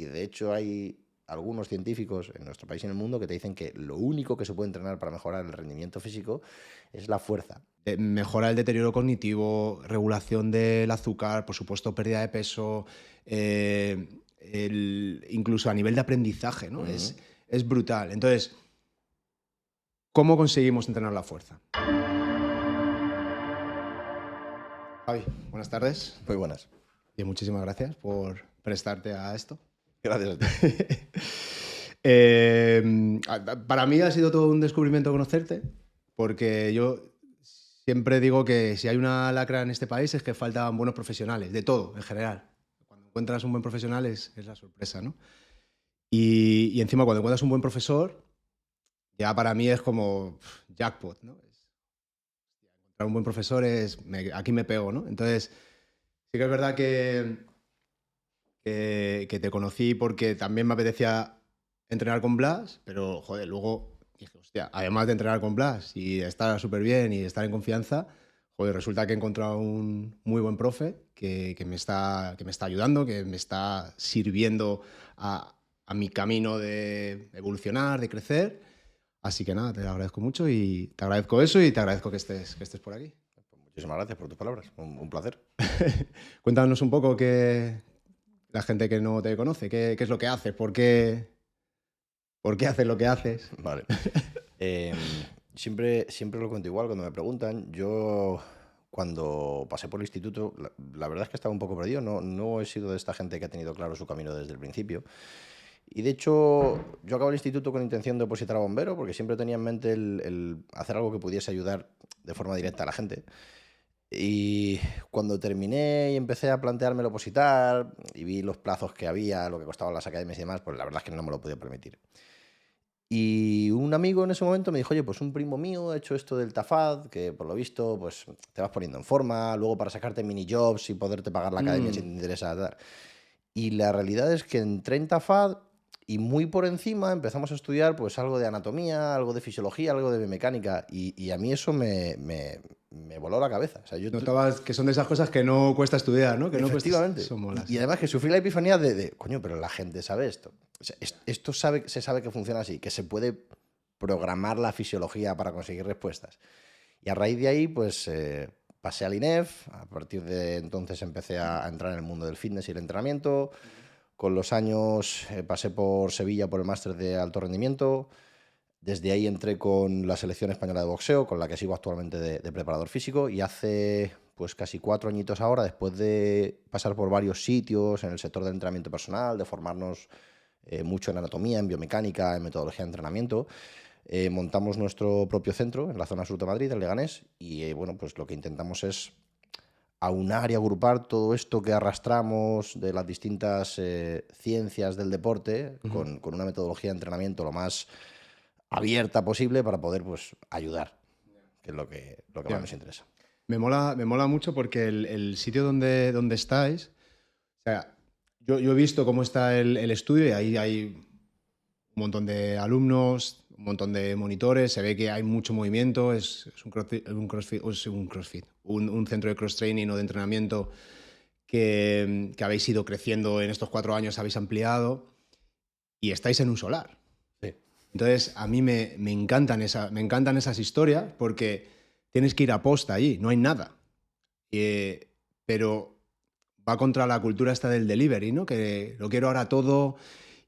de hecho hay algunos científicos en nuestro país y en el mundo que te dicen que lo único que se puede entrenar para mejorar el rendimiento físico es la fuerza. Mejora el deterioro cognitivo, regulación del azúcar, por supuesto, pérdida de peso, incluso a nivel de aprendizaje, ¿no? Ujú. Es brutal. Entonces, ¿cómo conseguimos entrenar la fuerza? Javi, buenas tardes. Muy buenas. Y muchísimas gracias por prestarte a esto. Gracias a ti. Para mí ha sido todo un descubrimiento conocerte, porque yo siempre digo que si hay una lacra en este país es que faltan buenos profesionales, de todo, en general. Cuando encuentras un buen profesional es la sorpresa, ¿no? Y encima cuando encuentras un buen profesor, ya para mí es como jackpot, ¿no? Encontrar un buen profesor aquí me pego, ¿no? Entonces, sí que es verdad que te conocí porque también me apetecía entrenar con Blas, pero joder, luego dije, hostia, además de entrenar con Blas y estar súper bien y estar en confianza, joder, resulta que he encontrado un muy buen profe que me está ayudando, que me está sirviendo a mi camino de evolucionar, de crecer. Así que nada, te lo agradezco mucho y te agradezco eso y te agradezco que estés por aquí. Pues muchísimas gracias por tus palabras. Un placer. Cuéntanos un poco la gente que no te conoce, qué es lo que haces, por qué haces lo que haces. Vale. Siempre lo cuento igual cuando me preguntan. Yo, cuando pasé por el instituto, la verdad es que estaba un poco perdido. No he sido de esta gente que ha tenido claro su camino desde el principio. Y de hecho, yo acabé el instituto con intención de opositar a bombero, porque siempre tenía en mente el hacer algo que pudiese ayudar de forma directa a la gente. Y cuando terminé y empecé a plantearme el opositar y vi los plazos que había, lo que costaban las academias y demás, pues la verdad es que no me lo podía permitir. Y un amigo en ese momento me dijo, oye, pues un primo mío ha hecho esto del Tafad, que por lo visto, pues te vas poniendo en forma, luego para sacarte mini jobs y poderte pagar la academia si te Mm, interesa. Tal. Y la realidad es que entré en Tafad y muy por encima empezamos a estudiar pues algo de anatomía, algo de fisiología, algo de biomecánica. Y a mí eso me voló la cabeza. O sea, Notabas que son de esas cosas que no cuesta estudiar, ¿no? Que no cuesta... efectivamente. Eso mola, Y sí. además que sufrí la epifanía coño, pero la gente sabe esto. O sea, esto se sabe que funciona así, que se puede programar la fisiología para conseguir respuestas. Y a raíz de ahí, pues pasé al INEF. A partir de entonces empecé a entrar en el mundo del fitness y el entrenamiento. Con los años pasé por Sevilla por el máster de alto rendimiento. Desde ahí entré con la selección española de boxeo, con la que sigo actualmente de preparador físico. Y hace pues casi 4 añitos ahora, después de pasar por varios sitios en el sector del entrenamiento personal, de formarnos mucho en anatomía, en biomecánica, en metodología de entrenamiento, montamos nuestro propio centro en la zona sur de Madrid, en Leganés. Y bueno, pues lo que intentamos es aunar y agrupar todo esto que arrastramos de las distintas ciencias del deporte Ujú. con una metodología de entrenamiento lo más abierta posible para poder pues, ayudar, que es lo que más Ya. nos interesa. Me mola mucho porque el sitio donde estáis, o sea, yo he visto cómo está el estudio y ahí hay un montón de alumnos, un montón de monitores, se ve que hay mucho movimiento, es un centro de cross-training o de entrenamiento que habéis ido creciendo en estos 4 años, habéis ampliado y estáis en un solar. Sí. Entonces, a mí me encantan esas historias porque tienes que ir a posta allí, no hay nada. Pero va contra la cultura esta del delivery, ¿no? Que lo quiero ahora todo.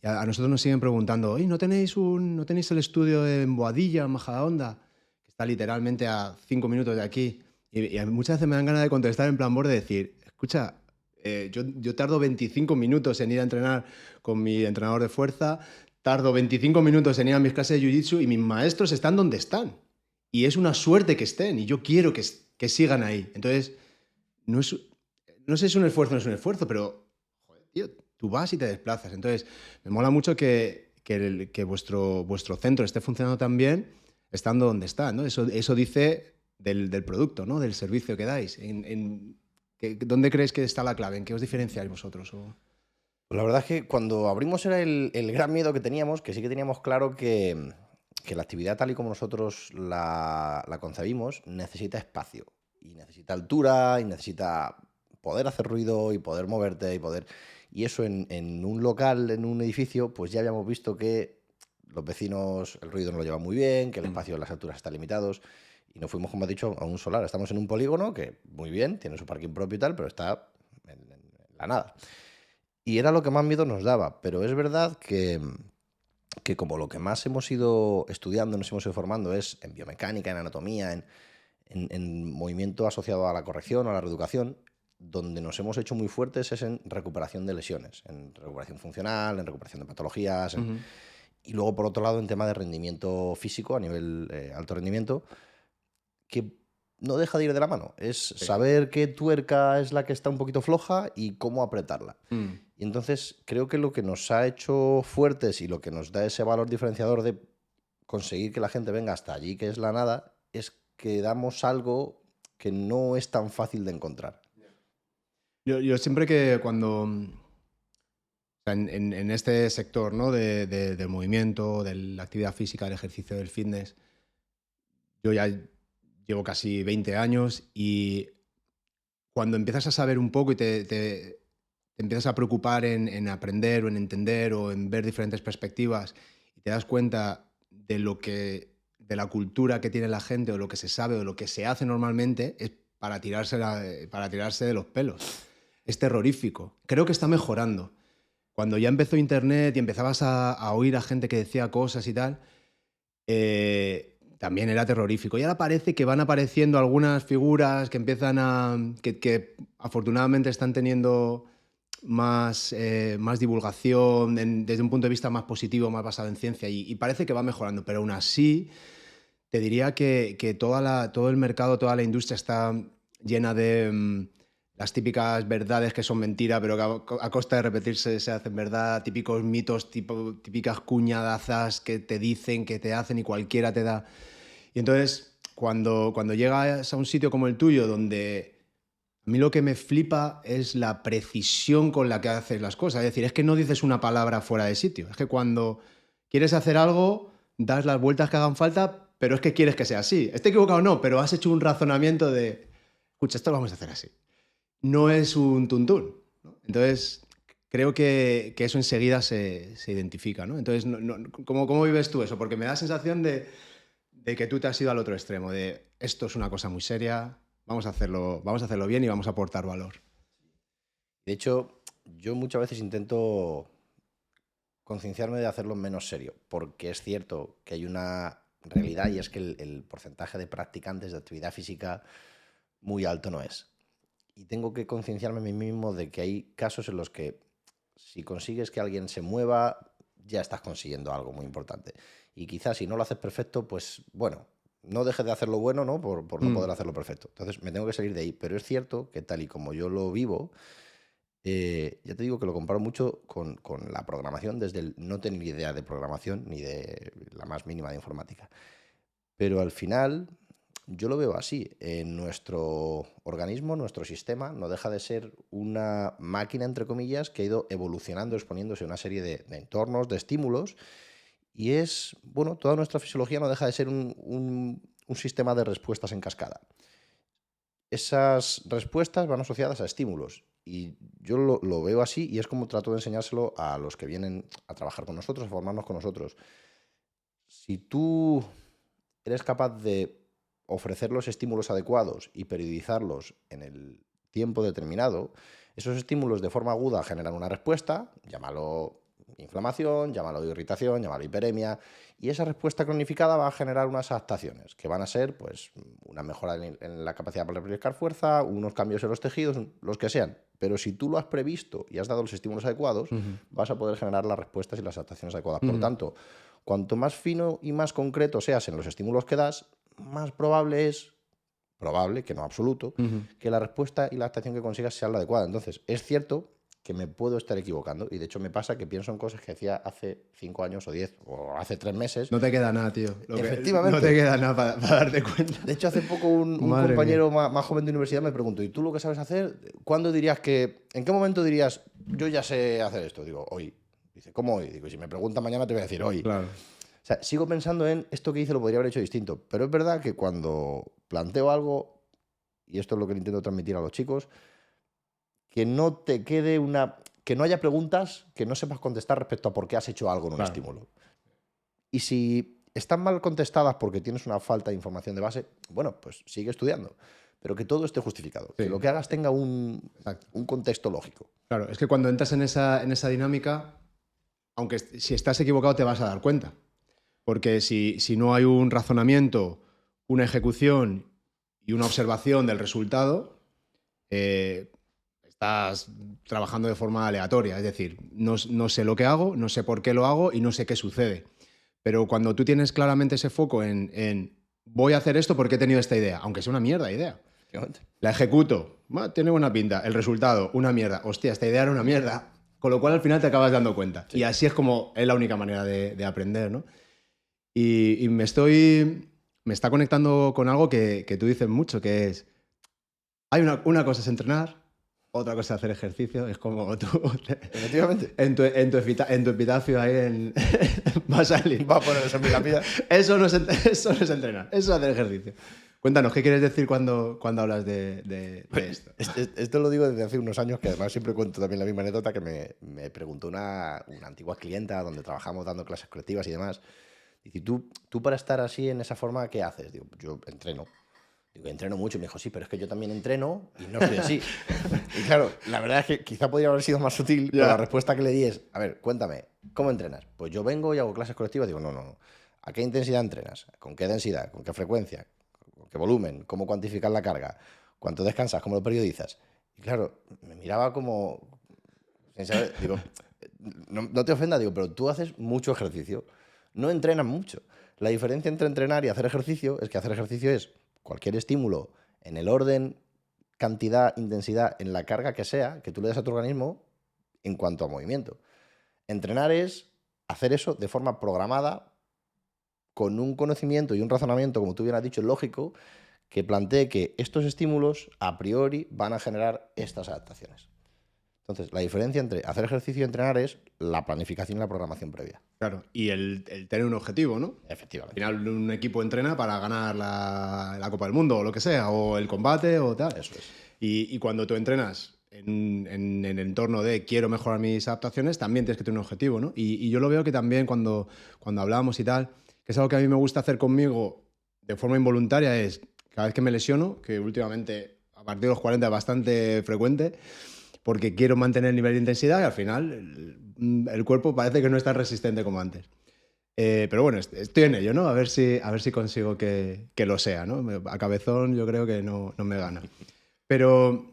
Y a nosotros nos siguen preguntando, oye, ¿no tenéis el estudio en Boadilla, en Majadahonda? Que está literalmente a 5 minutos de aquí. Y muchas veces me dan ganas de contestar en plan borde de decir, escucha, yo tardo 25 minutos en ir a entrenar con mi entrenador de fuerza, tardo 25 minutos en ir a mis clases de jiu-jitsu y mis maestros están donde están. Y es una suerte que estén y yo quiero que sigan ahí. Entonces, no es, no sé si es un esfuerzo o no es un esfuerzo, pero, joder, tío, tú vas y te desplazas. Entonces, me mola mucho que vuestro centro esté funcionando tan bien estando donde está, ¿no? Eso dice del producto, ¿no? Del servicio que dais. ¿Dónde creéis que está la clave? ¿En qué os diferenciáis vosotros? Pues la verdad es que cuando abrimos era el gran miedo que teníamos, que sí que teníamos claro que la actividad tal y como nosotros la concebimos necesita espacio y necesita altura y necesita poder hacer ruido y poder moverte y poder... Y eso en un local, en un edificio, pues ya habíamos visto que los vecinos el ruido no lo llevan muy bien, que el espacio de las alturas está limitados. Y nos fuimos, como he dicho, a un solar. Estamos en un polígono que, muy bien, tiene su parking propio y tal, pero está en la nada. Y era lo que más miedo nos daba. Pero es verdad que como lo que más hemos ido estudiando, nos hemos ido formando es en biomecánica, en anatomía, en movimiento asociado a la corrección o a la reeducación, donde nos hemos hecho muy fuertes es en recuperación de lesiones, en recuperación funcional, en recuperación de patologías, Ujú. y luego, por otro lado, en tema de rendimiento físico a nivel alto rendimiento, que no deja de ir de la mano. Es Sí. saber qué tuerca es la que está un poquito floja y cómo apretarla. Mm. Y entonces creo que lo que nos ha hecho fuertes y lo que nos da ese valor diferenciador de conseguir que la gente venga hasta allí, que es la nada, es que damos algo que no es tan fácil de encontrar. Yo siempre que cuando, o sea, en este sector, ¿no? Del movimiento, de la actividad física, del ejercicio, del fitness, yo ya llevo casi 20 años y cuando empiezas a saber un poco y te empiezas a preocupar en aprender o en entender o en ver diferentes perspectivas y te das cuenta de la cultura que tiene la gente o lo que se sabe o lo que se hace normalmente, es para tirarse de los pelos. Es terrorífico. Creo que está mejorando. Cuando ya empezó Internet y empezabas a oír a gente que decía cosas y tal, también era terrorífico. Y ahora parece que van apareciendo algunas figuras que empiezan que afortunadamente están teniendo más divulgación desde un punto de vista más positivo, más basado en ciencia, y parece que va mejorando, pero aún así te diría que todo el mercado, toda la industria está llena de las típicas verdades que son mentira, pero que a costa de repetirse se hacen verdad, típicos mitos, típicas cuñadazas que te dicen, que te hacen y cualquiera te da. Y entonces, cuando llegas a un sitio como el tuyo, donde a mí lo que me flipa es la precisión con la que haces las cosas. Es decir, es que no dices una palabra fuera de sitio. Es que cuando quieres hacer algo, das las vueltas que hagan falta, pero es que quieres que sea así. Esté equivocado o no, pero has hecho un razonamiento de, escucha, esto lo vamos a hacer así. No es un tuntún, ¿no? Entonces, creo que eso enseguida se identifica, ¿no? Entonces, ¿cómo vives tú eso? Porque me da la sensación de que tú te has ido al otro extremo, de esto es una cosa muy seria, vamos a hacerlo bien y vamos a aportar valor. De hecho, yo muchas veces intento concienciarme de hacerlo menos serio, porque es cierto que hay una realidad y es que el porcentaje de practicantes de actividad física muy alto no es. Y tengo que concienciarme a mí mismo de que hay casos en los que si consigues que alguien se mueva, ya estás consiguiendo algo muy importante. Y quizás si no lo haces perfecto, pues bueno, no dejes de hacerlo bueno, ¿no? Por no poder hacerlo perfecto. Entonces me tengo que salir de ahí. Pero es cierto que tal y como yo lo vivo, ya te digo que lo comparo mucho con la programación, desde el no tener idea de programación ni de la más mínima de informática. Pero al final yo lo veo así. Nuestro organismo, nuestro sistema, no deja de ser una máquina, entre comillas, que ha ido evolucionando, exponiéndose a una serie de entornos, de estímulos. Y es, bueno, toda nuestra fisiología no deja de ser un sistema de respuestas en cascada. Esas respuestas van asociadas a estímulos. Y yo lo veo así y es como trato de enseñárselo a los que vienen a trabajar con nosotros, a formarnos con nosotros. Si tú eres capaz de ofrecer los estímulos adecuados y periodizarlos en el tiempo determinado, esos estímulos de forma aguda generan una respuesta, llámalo inflamación, llámalo irritación, llámalo hiperemia, y esa respuesta cronificada va a generar unas adaptaciones que van a ser pues una mejora en la capacidad para aplicar fuerza, unos cambios en los tejidos, los que sean. Pero si tú lo has previsto y has dado los estímulos adecuados, vas a poder generar las respuestas y las adaptaciones adecuadas. Por tanto, cuanto más fino y más concreto seas en los estímulos que das, más probable, que no absoluto, que la respuesta y la adaptación que consigas sea la adecuada. Entonces, es cierto que me puedo estar equivocando y de hecho me pasa que pienso en cosas que hacía hace 5 años o 10 o hace 3 meses. No te queda nada, tío. Efectivamente. No te queda nada para darte cuenta. De hecho, hace poco un Madre compañero mía. más joven de universidad me preguntó, ¿y tú lo que sabes hacer? ¿Cuándo dirías en qué momento dirías, yo ya sé hacer esto? Digo, hoy. Dice, ¿cómo hoy? Digo, si me pregunta mañana te voy a decir hoy. Claro. O sea, sigo pensando en esto que hice lo podría haber hecho distinto, pero es verdad que cuando planteo algo, y esto es lo que le intento transmitir a los chicos, que no te quede que no haya preguntas que no sepas contestar respecto a por qué has hecho algo en un Claro. estímulo. Y si están mal contestadas porque tienes una falta de información de base, bueno, pues sigue estudiando. Pero que todo esté justificado. Sí. Que lo que hagas tenga un Exacto. contexto lógico. Claro, es que cuando entras en esa dinámica, aunque si estás equivocado te vas a dar cuenta. Porque si no hay un razonamiento, una ejecución y una observación del resultado, estás trabajando de forma aleatoria. Es decir, no sé lo que hago, no sé por qué lo hago y no sé qué sucede. Pero cuando tú tienes claramente ese foco en voy a hacer esto porque he tenido esta idea, aunque sea una mierda de idea. La ejecuto, tiene buena pinta. El resultado, una mierda. Hostia, esta idea era una mierda. Con lo cual al final te acabas dando cuenta. Sí. Y así es como es la única manera de aprender, ¿no? Y me está conectando con algo que tú dices mucho, que es, hay una cosa es entrenar, otra cosa es hacer ejercicio. Es como tú, Efectivamente. en tu epitafio ahí va a salir. Va a poner eso en mi lápida. Eso no es entrenar, eso es hacer ejercicio. Cuéntanos, ¿qué quieres decir cuando hablas de esto? Esto lo digo desde hace unos años, que además siempre cuento también la misma anécdota que me preguntó una antigua clienta donde trabajamos dando clases colectivas y demás. Dice, ¿tú para estar así en esa forma, qué haces? Digo, yo entreno. Digo, entreno mucho. Y me dijo, sí, pero es que yo también entreno y no estoy así. Y claro, la verdad es que quizá podría haber sido más sutil, pero la respuesta que le di es, a ver, cuéntame, ¿cómo entrenas? Pues yo vengo y hago clases colectivas. Digo, no. ¿A qué intensidad entrenas? ¿Con qué densidad? ¿Con qué frecuencia? ¿Con qué volumen? ¿Cómo cuantificas la carga? ¿Cuánto descansas? ¿Cómo lo periodizas? Y claro, me miraba como... sin saber. Digo, no te ofenda, digo, pero tú haces mucho ejercicio. No entrenas mucho. La diferencia entre entrenar y hacer ejercicio es que hacer ejercicio es cualquier estímulo en el orden, cantidad, intensidad, en la carga que sea, que tú le des a tu organismo en cuanto a movimiento. Entrenar es hacer eso de forma programada, con un conocimiento y un razonamiento, como tú bien has dicho, lógico, que plantee que estos estímulos a priori van a generar estas adaptaciones. Entonces, la diferencia entre hacer ejercicio y entrenar es la planificación y la programación previa. Claro, y el tener un objetivo, ¿no? Efectivamente. Al final un equipo entrena para ganar la Copa del Mundo o lo que sea, o el combate o tal. Eso es. Y cuando tú entrenas en el entorno de quiero mejorar mis adaptaciones, también tienes que tener un objetivo, ¿no? Y yo lo veo que también cuando hablamos y tal, que es algo que a mí me gusta hacer conmigo de forma involuntaria, es cada vez que me lesiono, que últimamente a partir de los 40 es bastante frecuente, porque quiero mantener el nivel de intensidad y al final el cuerpo parece que no es tan resistente como antes. Pero bueno, estoy en ello, ¿no? A ver si consigo que lo sea, ¿no? A cabezón yo creo que no me gana. Pero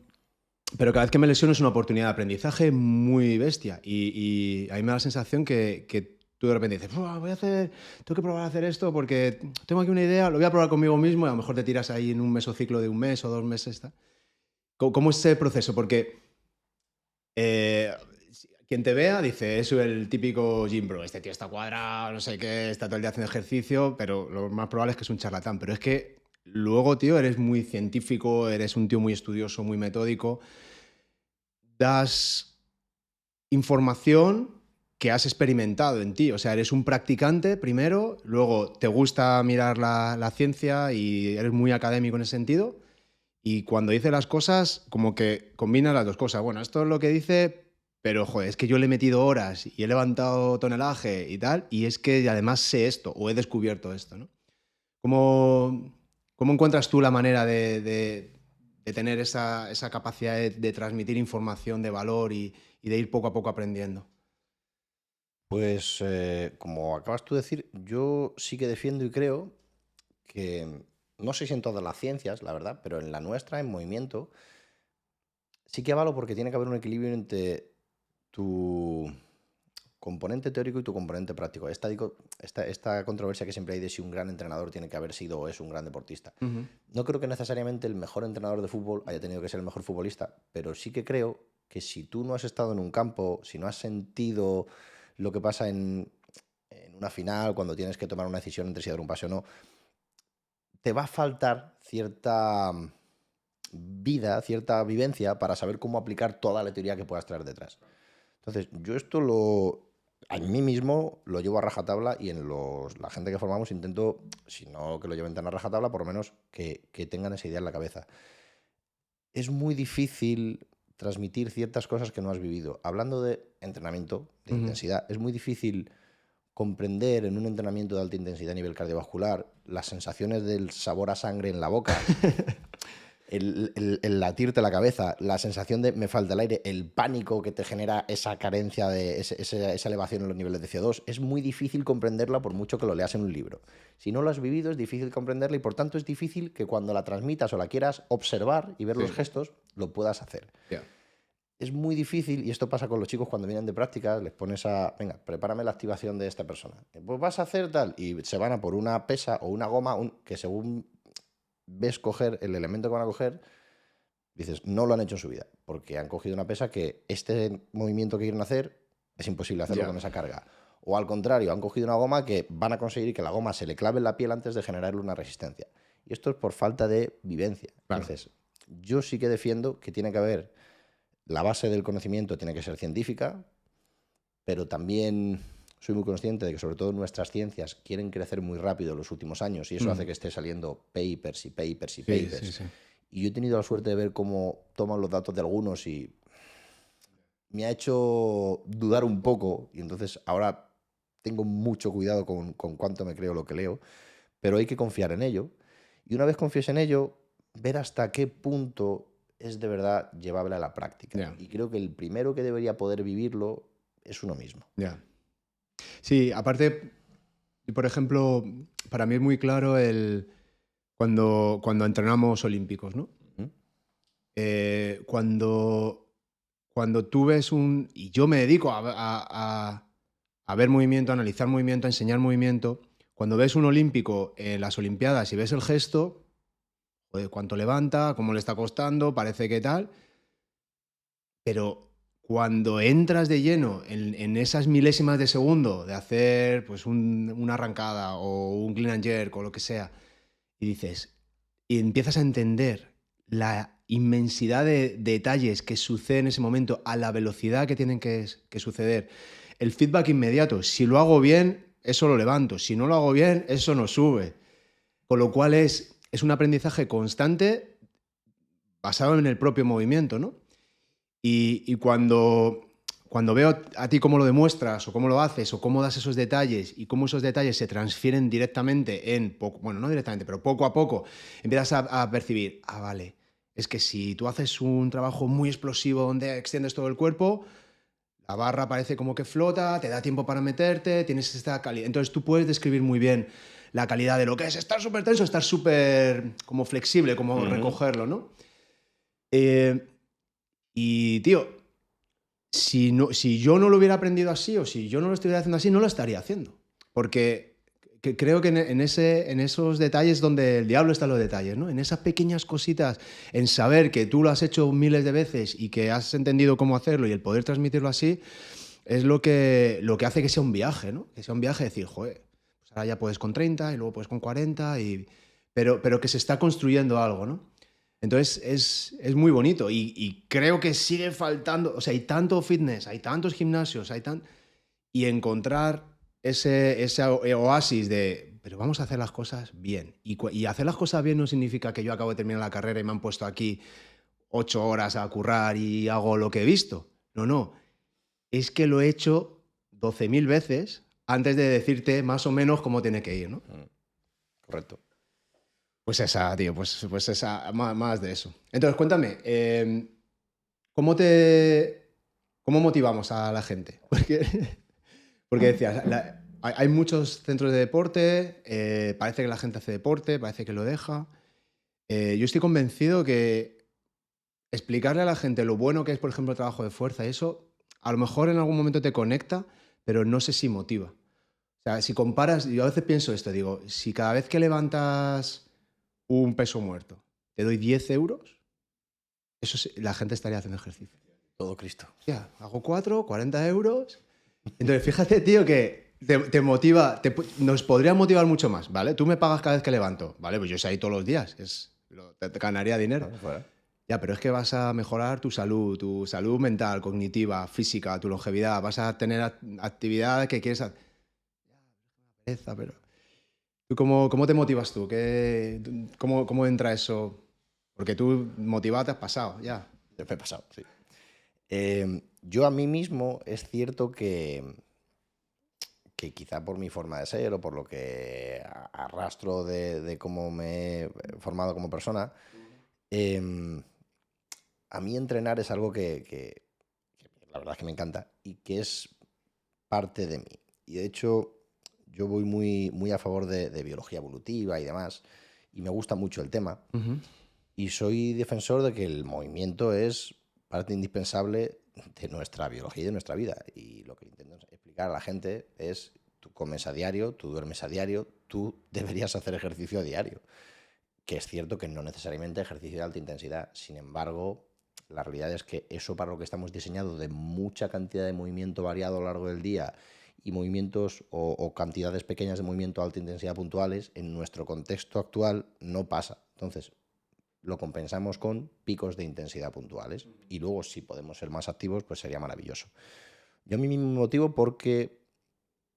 cada vez que me lesiono es una oportunidad de aprendizaje muy bestia. Y a mí me da la sensación que tú de repente dices, tengo que probar a hacer esto porque tengo aquí una idea, lo voy a probar conmigo mismo y a lo mejor te tiras ahí en un mesociclo de 1 mes o 2 meses. ¿Cómo es ese proceso? Porque quien te vea dice, es el típico gym bro, este tío está cuadrado, no sé qué, está todo el día haciendo ejercicio, pero lo más probable es que es un charlatán. Pero es que luego, tío, eres muy científico, eres un tío muy estudioso, muy metódico, das información que has experimentado en ti. O sea, eres un practicante primero, luego te gusta mirar la ciencia y eres muy académico en ese sentido. Y cuando dice las cosas, como que combina las dos cosas. Bueno, esto es lo que dice, pero joder, es que yo le he metido horas y he levantado tonelaje y tal, y es que además sé esto o he descubierto esto, ¿no? ¿Cómo encuentras tú la manera de tener esa capacidad de transmitir información de valor y de ir poco a poco aprendiendo? Pues, como acabas tú de decir, yo sí que defiendo y creo que, no sé si en todas las ciencias, la verdad, pero en la nuestra, en movimiento, sí que avalo porque tiene que haber un equilibrio entre tu componente teórico y tu componente práctico. Esta controversia que siempre hay de si un gran entrenador tiene que haber sido o es un gran deportista. Uh-huh. No creo que necesariamente el mejor entrenador de fútbol haya tenido que ser el mejor futbolista, pero sí que creo que si tú no has estado en un campo, si no has sentido lo que pasa en una final, cuando tienes que tomar una decisión entre si dar un pase o no, te va a faltar cierta vida, cierta vivencia para saber cómo aplicar toda la teoría que puedas traer detrás. Entonces, yo esto a mí mismo lo llevo a rajatabla y en la gente que formamos intento, si no que lo lleven tan a rajatabla, por lo menos que tengan esa idea en la cabeza. Es muy difícil transmitir ciertas cosas que no has vivido. Hablando de entrenamiento, de intensidad, es muy difícil comprender en un entrenamiento de alta intensidad a nivel cardiovascular las sensaciones del sabor a sangre en la boca, el latirte la cabeza, la sensación de me falta el aire, el pánico que te genera esa carencia de esa elevación en los niveles de CO2. Es muy difícil comprenderla por mucho que lo leas en un libro. Si no lo has vivido es difícil comprenderla y por tanto es difícil que cuando la transmitas o la quieras observar y ver los gestos, lo puedas hacer. Es muy difícil, y esto pasa con los chicos cuando vienen de prácticas, les pones venga, prepárame la activación de esta persona. Pues vas a hacer tal, y se van a por una pesa o una goma que según ves coger el elemento que van a coger, dices, no lo han hecho en su vida, porque han cogido una pesa que este movimiento que quieren hacer es imposible hacerlo con esa carga. O al contrario, han cogido una goma que van a conseguir que la goma se le clave en la piel antes de generarle una resistencia. Y esto es por falta de vivencia. Entonces, yo sí que defiendo que tiene que haber... La base del conocimiento tiene que ser científica, pero también soy muy consciente de que sobre todo nuestras ciencias quieren crecer muy rápido en los últimos años y eso hace que esté saliendo papers y papers y papers. Y yo he tenido la suerte de ver cómo toman los datos de algunos y me ha hecho dudar un poco y entonces ahora tengo mucho cuidado con cuánto me creo lo que leo, pero hay que confiar en ello. Y una vez confíes en ello, ver hasta qué punto es de verdad llevable a la práctica. Y creo que el primero que debería poder vivirlo es uno mismo. Sí, aparte, por ejemplo, para mí es muy claro cuando entrenamos olímpicos, ¿no? Cuando tú ves y yo me dedico a ver movimiento, a analizar movimiento, a enseñar movimiento, cuando ves un olímpico en las Olimpiadas y ves el gesto... cuánto levanta, cómo le está costando, parece que tal. Pero cuando entras de lleno en esas milésimas de segundo de hacer pues una arrancada o un clean and jerk o lo que sea, y empiezas a entender la inmensidad de detalles que suceden en ese momento a la velocidad que tienen que suceder, el feedback inmediato, si lo hago bien, eso lo levanto, si no lo hago bien, eso no sube. Con lo cual es un aprendizaje constante basado en el propio movimiento, ¿no? Y cuando veo a ti cómo lo demuestras o cómo lo haces o cómo das esos detalles y cómo esos detalles se transfieren directamente no directamente, pero poco a poco empiezas a percibir, vale, es que si tú haces un trabajo muy explosivo donde extiendes todo el cuerpo, la barra parece como que flota, te da tiempo para meterte, tienes esta calidad. Entonces tú puedes describir muy bien la calidad de lo que es estar súper tenso, estar súper como flexible, como recogerlo, ¿no? Y, tío, si yo no lo hubiera aprendido así o si yo no lo estuviera haciendo así, no lo estaría haciendo. Porque creo que en esos detalles donde el diablo está en los detalles, ¿no? En esas pequeñas cositas, en saber que tú lo has hecho miles de veces y que has entendido cómo hacerlo y el poder transmitirlo así, es lo que hace que sea un viaje, ¿no? Que sea un viaje de decir, joder, pues ahora ya puedes con 30 y luego puedes con 40, pero que se está construyendo algo, ¿no? Entonces es muy bonito y creo que sigue faltando, o sea, hay tanto fitness, hay tantos gimnasios, y encontrar ese oasis de, pero vamos a hacer las cosas bien. Y hacer las cosas bien no significa que yo acabo de terminar la carrera y me han puesto aquí 8 horas a currar y hago lo que he visto. No. Es que lo he hecho 12.000 veces antes de decirte más o menos cómo tiene que ir, ¿no? Correcto. Pues esa, tío, pues esa, más de eso. Entonces, cuéntame, ¿cómo motivamos a la gente? Porque decías, hay muchos centros de deporte, parece que la gente hace deporte, parece que lo deja. Yo estoy convencido que explicarle a la gente lo bueno que es, por ejemplo, el trabajo de fuerza, eso a lo mejor en algún momento te conecta, pero no sé si motiva. O sea, si comparas, yo a veces pienso esto, digo, si cada vez que levantas un peso muerto, te doy 10 euros, la gente estaría haciendo ejercicio. Todo Cristo. Ya, hago 40 euros. Entonces, fíjate, tío, que te motiva, nos podría motivar mucho más, ¿vale? Tú me pagas cada vez que levanto, ¿vale? Pues yo sé ahí todos los días, te ganaría dinero. Ya, pero es que vas a mejorar tu salud mental, cognitiva, física, tu longevidad, vas a tener actividad que quieres hacer. Ya, pero... ¿Tú cómo te motivas tú? ¿Cómo entra eso? Porque tú motivado te has pasado, ya. Me he pasado, sí. Yo a mí mismo es cierto que quizá por mi forma de ser o por lo que arrastro de cómo me he formado como persona, em, a mí entrenar es algo que la verdad es que me encanta y que es parte de mí. Y de hecho, yo voy muy a favor de biología evolutiva y demás, y me gusta mucho el tema. Ujú. Y soy defensor de que el movimiento es parte indispensable de nuestra biología y de nuestra vida. Y lo que intento explicar a la gente es, tú comes a diario, tú duermes a diario, tú deberías hacer ejercicio a diario. Que es cierto que no necesariamente ejercicio de alta intensidad. Sin embargo, la realidad es que eso para lo que estamos diseñados de mucha cantidad de movimiento variado a lo largo del día y movimientos o cantidades pequeñas de movimiento de alta intensidad puntuales, en nuestro contexto actual no pasa. Entonces, lo compensamos con picos de intensidad puntuales. Y luego, si podemos ser más activos, pues sería maravilloso. Yo a mí mismo me motivo porque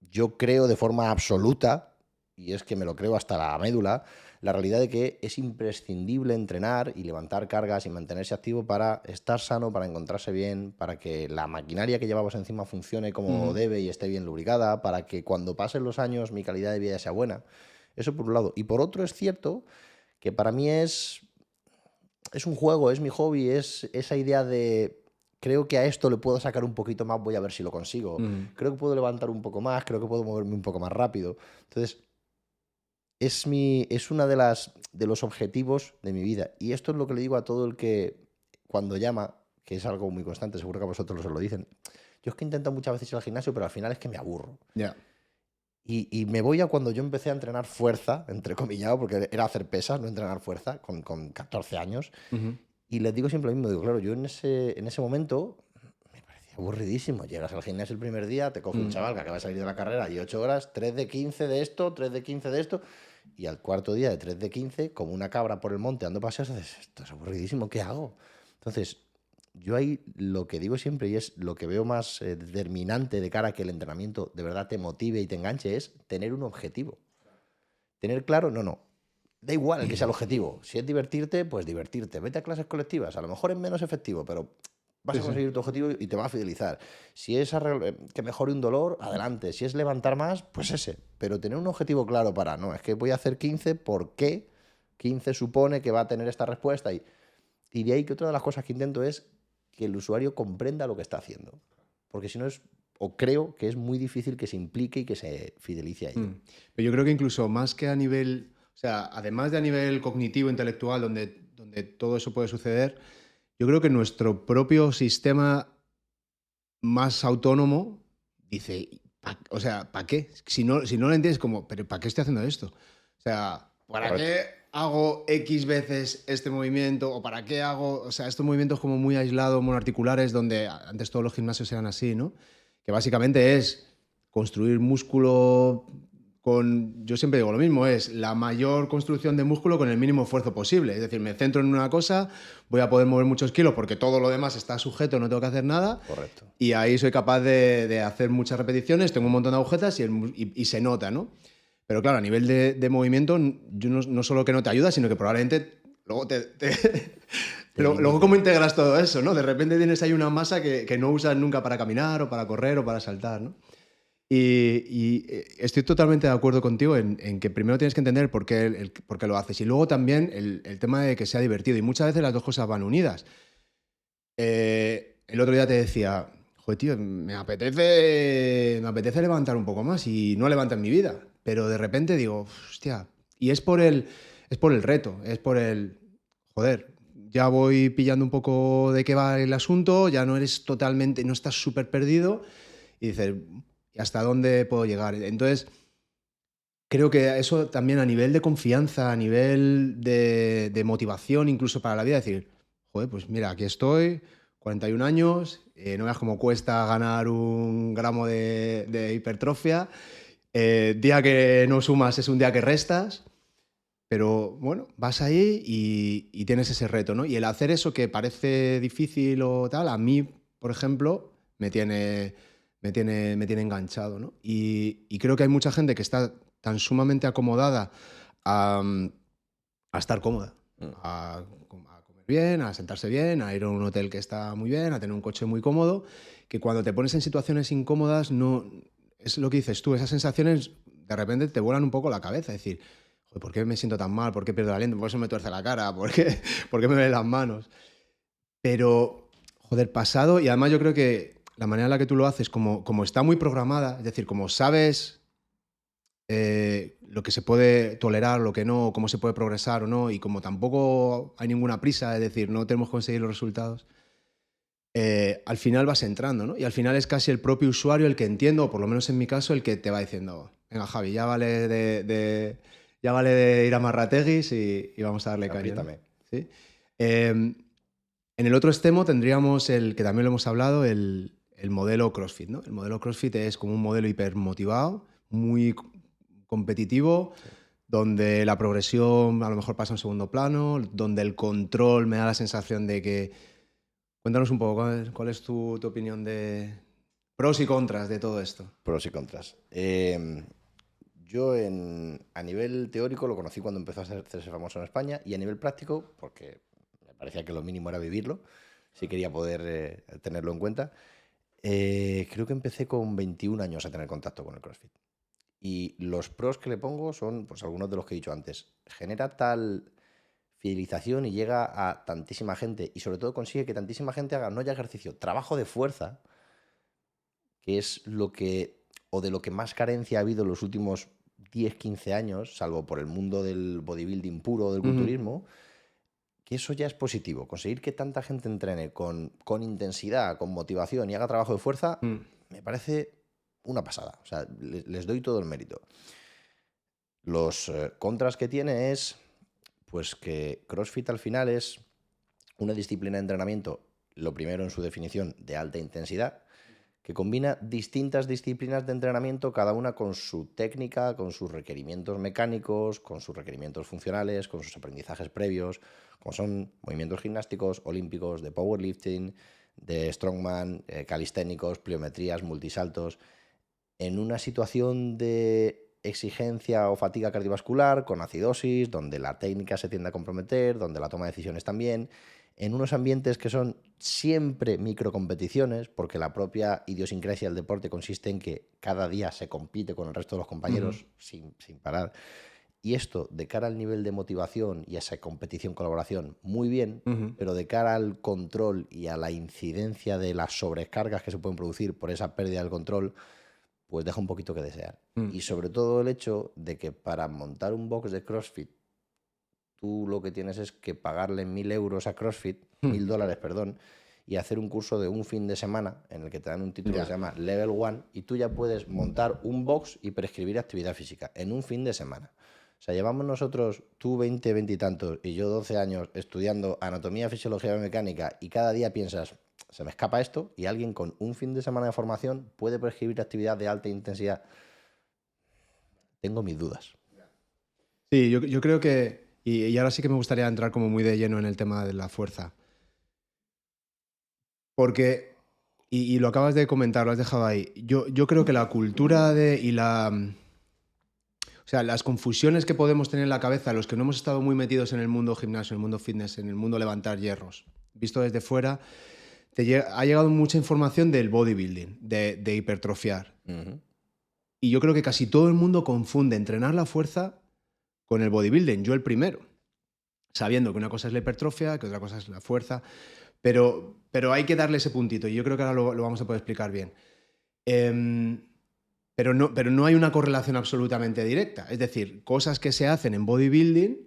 yo creo de forma absoluta, y es que me lo creo hasta la médula, la realidad de que es imprescindible entrenar y levantar cargas y mantenerse activo para estar sano, para encontrarse bien, para que la maquinaria que llevamos encima funcione como Ujú. debe y esté bien lubricada, para que cuando pasen los años mi calidad de vida sea buena. Eso por un lado. Y por otro es cierto que para mí es un juego, es mi hobby, es esa idea de creo que a esto le puedo sacar un poquito más, voy a ver si lo consigo. Ujú. Creo que puedo levantar un poco más, creo que puedo moverme un poco más rápido. Entonces, es una de los objetivos de mi vida. Y esto es lo que le digo a todo el que cuando llama, que es algo muy constante, seguro que a vosotros os lo dicen. Yo es que intento muchas veces ir al gimnasio, pero al final es que me aburro. Ya. Y me voy a cuando yo empecé a entrenar fuerza, entrecomillado, porque era hacer pesas, no entrenar fuerza, con 14 años. Ujú. Y les digo siempre lo mismo, digo, claro, yo en ese momento me parecía aburridísimo. Llegas al gimnasio el primer día, te coge un Mm. chaval que acaba de salir de la carrera y 8 horas, 3 de 15 de esto, 3 de 15 de esto. Y al cuarto día de 3 de 15, como una cabra por el monte dando paseos, dices, esto es aburridísimo, ¿qué hago? Entonces, yo ahí lo que digo siempre y es lo que veo más determinante de cara a que el entrenamiento de verdad te motive y te enganche es tener un objetivo. Tener claro, no. Da igual el que sea el objetivo. Si es divertirte, pues divertirte. Vete a clases colectivas. A lo mejor es menos efectivo, pero vas Sí, a sí. conseguir tu objetivo y te va a fidelizar. Si es que mejore un dolor, adelante. Si es levantar más, pues ese. Pero tener un objetivo claro para, no, es que voy a hacer 15, ¿por qué? 15 supone que va a tener esta respuesta. Y de ahí que otra de las cosas que intento es que el usuario comprenda lo que está haciendo. Porque si no es, o creo que es muy difícil que se implique y que se fidelice a ello. Pero yo creo que incluso más que a nivel, o sea, además de a nivel cognitivo, intelectual, donde todo eso puede suceder, yo creo que nuestro propio sistema más autónomo dice, o sea, ¿para qué? Si no lo entiendes, como, ¿pero para qué estoy haciendo esto? O sea, ¿para Correcto. qué hago X veces este movimiento? ¿O para qué hago, o sea, estos movimientos como muy aislados, monoarticulares, donde antes todos los gimnasios eran así, ¿no? Que básicamente es construir músculo con, yo siempre digo lo mismo, es la mayor construcción de músculo con el mínimo esfuerzo posible. Es decir, me centro en una cosa, voy a poder mover muchos kilos porque todo lo demás está sujeto, no tengo que hacer nada. Correcto. Y ahí soy capaz de hacer muchas repeticiones, tengo un montón de agujetas y se nota, ¿no? Pero claro, a nivel de movimiento, yo no solo que no te ayuda, sino que probablemente luego Te luego, limite. ¿cómo integras todo eso, no? De repente tienes ahí una masa que no usas nunca para caminar o para correr o para saltar, ¿no? Y estoy totalmente de acuerdo contigo en que primero tienes que entender por qué lo haces. Y luego también el tema de que sea divertido. Y muchas veces las dos cosas van unidas. El otro día te decía, joder, tío, me apetece levantar un poco más y no levanto en mi vida. Pero de repente digo, hostia, y es por el reto, es por el, joder, ya voy pillando un poco de qué va el asunto, ya no eres totalmente, no estás súper perdido y dices, ¿y hasta dónde puedo llegar? Entonces, creo que eso también a nivel de confianza, a nivel de motivación, incluso para la vida, decir, joder, pues mira, aquí estoy, 41 años, no veas cómo cuesta ganar un gramo de hipertrofia, día que no sumas es un día que restas, pero bueno, vas ahí y tienes ese reto, ¿no? Y el hacer eso que parece difícil o tal, a mí, por ejemplo, me tiene enganchado, ¿no? Y creo que hay mucha gente que está tan sumamente acomodada a estar cómoda, Mm. a comer bien, a sentarse bien, a ir a un hotel que está muy bien, a tener un coche muy cómodo, que cuando te pones en situaciones incómodas, no, es lo que dices tú, esas sensaciones de repente te vuelan un poco la cabeza, es decir, joder, ¿por qué me siento tan mal? ¿Por qué pierdo el aliento? ¿Por qué se me tuerce la cara? ¿Por qué me ven las manos? Pero, joder, pasado, y además yo creo que la manera en la que tú lo haces, como está muy programada, es decir, como sabes lo que se puede tolerar, lo que no, cómo se puede progresar o no, y como tampoco hay ninguna prisa, es decir, no tenemos que conseguir los resultados, al final vas entrando, ¿no? Y al final es casi el propio usuario el que entiende, o por lo menos en mi caso, el que te va diciendo, venga Javi, ya vale de ir a Marrateguis y vamos a darle caña, ¿no? Apriétame. ¿Sí? En el otro extremo tendríamos el que también lo hemos hablado, el modelo CrossFit, ¿no? El modelo CrossFit es como un modelo hipermotivado, muy competitivo, Sí. donde la progresión a lo mejor pasa a un segundo plano, donde el control me da la sensación de que... Cuéntanos un poco, ¿cuál es tu opinión de pros y contras de todo esto? Pros y contras. Yo a nivel teórico lo conocí cuando empezó a hacerse famoso en España y a nivel práctico, porque me parecía que lo mínimo era vivirlo, si quería poder tenerlo en cuenta, creo que empecé con 21 años a tener contacto con el CrossFit. Y los pros que le pongo son pues algunos de los que he dicho antes. Genera tal fidelización y llega a tantísima gente y sobre todo consigue que tantísima gente haga no ya ejercicio, trabajo de fuerza, que es lo que, o de lo que más carencia ha habido en los últimos 10 15 años, salvo por el mundo del bodybuilding puro, del Ujú. culturismo, que eso ya es positivo. Conseguir que tanta gente entrene con intensidad, con motivación y haga trabajo de fuerza, Mm. me parece una pasada. O sea, les doy todo el mérito. Los contras que tiene es pues que CrossFit al final es una disciplina de entrenamiento, lo primero en su definición, de alta intensidad, que combina distintas disciplinas de entrenamiento, cada una con su técnica, con sus requerimientos mecánicos, con sus requerimientos funcionales, con sus aprendizajes previos, como son movimientos gimnásticos, olímpicos, de powerlifting, de strongman, calisténicos, pliometrías, multisaltos, en una situación de exigencia o fatiga cardiovascular, con acidosis, donde la técnica se tiende a comprometer, donde la toma de decisiones también, en unos ambientes que son siempre microcompeticiones, porque la propia idiosincrasia del deporte consiste en que cada día se compite con el resto de los Ujú. compañeros sin parar. Y esto, de cara al nivel de motivación y a esa competición-colaboración, muy bien, Ujú. pero de cara al control y a la incidencia de las sobrecargas que se pueden producir por esa pérdida del control, pues deja un poquito que desear. Mm. Y sobre todo el hecho de que para montar un box de CrossFit, tú lo que tienes es que pagarle 1.000 euros a CrossFit, Mm. 1.000 dólares, perdón, y hacer un curso de un fin de semana en el que te dan un título que se Ya. llama Level 1 y tú ya puedes montar un box y prescribir actividad física en un fin de semana. O sea, llevamos nosotros, tú 20, 20 y tantos, y yo 12 años estudiando anatomía, fisiología y mecánica, y cada día piensas, se me escapa esto, y alguien con un fin de semana de formación puede prescribir actividad de alta intensidad. Tengo mis dudas. Sí, yo creo que, y ahora sí que me gustaría entrar como muy de lleno en el tema de la fuerza, porque, y lo acabas de comentar, lo has dejado ahí, yo creo que la cultura o sea, las confusiones que podemos tener en la cabeza, los que no hemos estado muy metidos en el mundo gimnasio, en el mundo fitness, en el mundo levantar hierros, visto desde fuera, ha llegado mucha información del bodybuilding, de hipertrofiar. Ujú. Y yo creo que casi todo el mundo confunde entrenar la fuerza con el bodybuilding, yo el primero, sabiendo que una cosa es la hipertrofia, que otra cosa es la fuerza, pero hay que darle ese puntito y yo creo que ahora lo vamos a poder explicar bien. Em, pero no hay una correlación absolutamente directa. Es decir, cosas que se hacen en bodybuilding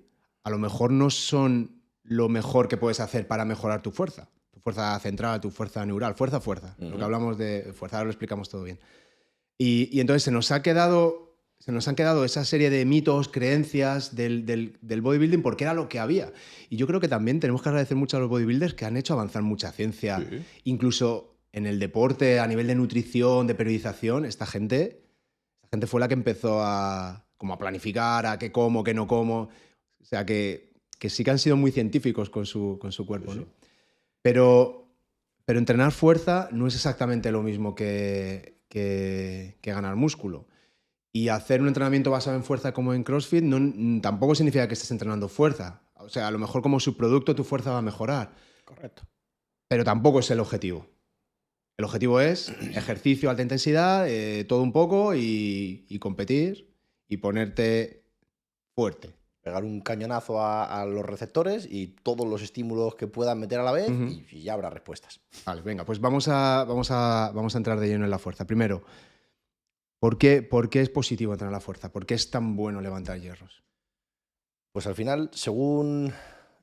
a lo mejor no son lo mejor que puedes hacer para mejorar tu fuerza central, tu fuerza neural, fuerza. Lo que Ujú. hablamos de fuerza, ahora lo explicamos todo bien. Y entonces se nos han quedado esa serie de mitos, creencias del bodybuilding porque era lo que había. Y yo creo que también tenemos que agradecer mucho a los bodybuilders que han hecho avanzar mucha ciencia, Sí. incluso en el deporte, a nivel de nutrición, de periodización. Esta gente fue la que empezó como a planificar, a qué como, qué no como. O sea, que sí que han sido muy científicos con su Sí, cuerpo, sí. ¿no? Pero entrenar fuerza no es exactamente lo mismo que ganar músculo. Y hacer un entrenamiento basado en fuerza como en CrossFit tampoco significa que estés entrenando fuerza. O sea, a lo mejor como subproducto tu fuerza va a mejorar, Correcto. pero tampoco es el objetivo. El objetivo es ejercicio, alta intensidad, todo un poco y competir y ponerte fuerte. Pegar un cañonazo a los receptores y todos los estímulos que puedan meter a la vez y ya habrá respuestas. Vale, venga, pues vamos a entrar de lleno en la fuerza. Primero, ¿por qué es positivo entrenar la fuerza? ¿Por qué es tan bueno levantar hierros? Pues al final, según...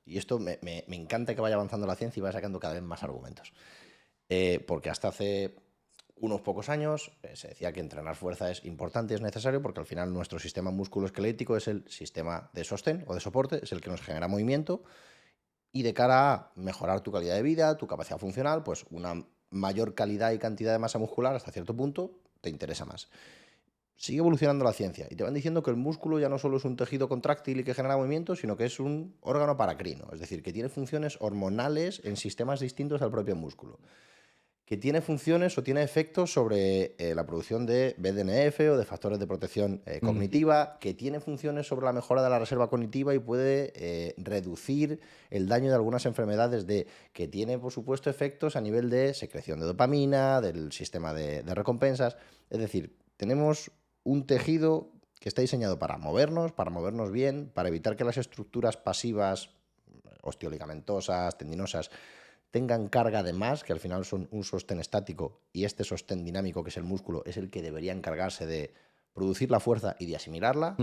Y esto me encanta que vaya avanzando la ciencia y vaya sacando cada vez más argumentos. Porque hasta hace unos pocos años se decía que entrenar fuerza es importante y es necesario porque al final nuestro sistema musculoesquelético es el sistema de sostén o de soporte, es el que nos genera movimiento y de cara a mejorar tu calidad de vida, tu capacidad funcional, pues una mayor calidad y cantidad de masa muscular hasta cierto punto te interesa más. Sigue evolucionando la ciencia y te van diciendo que el músculo ya no solo es un tejido contráctil y que genera movimiento, sino que es un órgano paracrino, es decir, que tiene funciones hormonales en sistemas distintos al propio músculo, que tiene funciones o tiene efectos sobre la producción de BDNF o de factores de protección cognitiva, que tiene funciones sobre la mejora de la reserva cognitiva y puede reducir el daño de algunas enfermedades, que tiene, por supuesto, efectos a nivel de secreción de dopamina, del sistema de recompensas. Es decir, tenemos un tejido que está diseñado para movernos bien, para evitar que las estructuras pasivas, osteoligamentosas, tendinosas, tengan carga de más, que al final son un sostén estático, y este sostén dinámico, que es el músculo, es el que debería encargarse de producir la fuerza y de asimilarla,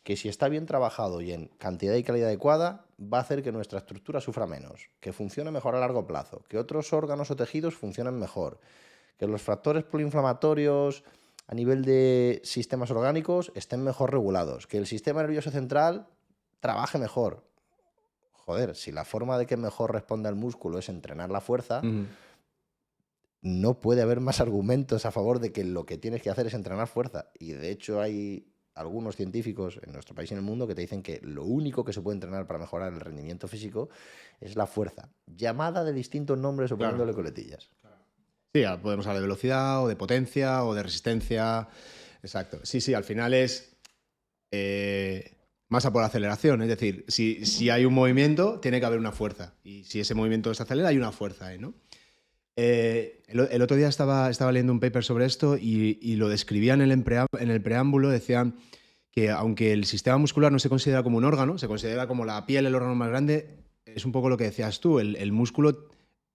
que si está bien trabajado y en cantidad y calidad adecuada, va a hacer que nuestra estructura sufra menos, que funcione mejor a largo plazo, que otros órganos o tejidos funcionen mejor, que los factores proinflamatorios a nivel de sistemas orgánicos estén mejor regulados, que el sistema nervioso central trabaje mejor. Joder, si la forma de que mejor responda el músculo es entrenar la fuerza, no puede haber más argumentos a favor de que lo que tienes que hacer es entrenar fuerza. Y de hecho hay algunos científicos en nuestro país y en el mundo que te dicen que lo único que se puede entrenar para mejorar el rendimiento físico es la fuerza, llamada de distintos nombres o poniéndole coletillas. Sí, podemos hablar de velocidad o de potencia o de resistencia. Exacto. Sí, al final es masa por aceleración. Es decir, si hay un movimiento, tiene que haber una fuerza. Y si ese movimiento se acelera, hay una fuerza, ¿no? El otro día estaba leyendo un paper sobre esto y lo describían en el preámbulo. Decían que aunque el sistema muscular no se considera como un órgano, se considera como la piel el órgano más grande, es un poco lo que decías tú. El músculo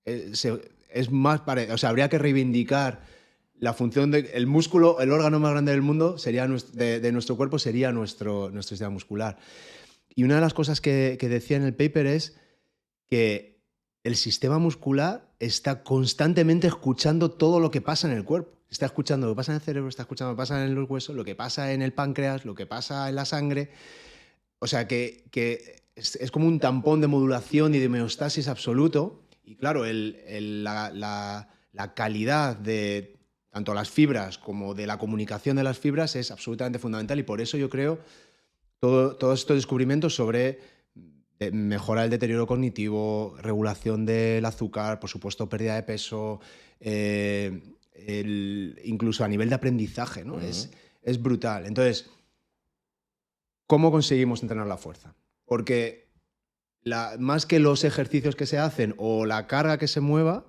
es más o sea, habría que reivindicar la función del músculo, el órgano más grande del mundo sería de nuestro cuerpo sería nuestro sistema muscular. Y una de las cosas que decía en el paper es que el sistema muscular está constantemente escuchando todo lo que pasa en el cuerpo. Está escuchando lo que pasa en el cerebro, está escuchando lo que pasa en los huesos, lo que pasa en el páncreas, lo que pasa en la sangre. O sea, que es como un tampón de modulación y de homeostasis absoluto. Y claro, la calidad de tanto las fibras como de la comunicación de las fibras es absolutamente fundamental y por eso yo creo todos estos descubrimientos sobre mejorar el deterioro cognitivo, regulación del azúcar, por supuesto pérdida de peso, incluso a nivel de aprendizaje, ¿no? Es brutal. Entonces, ¿cómo conseguimos entrenar la fuerza? Porque más que los ejercicios que se hacen o la carga que se mueva,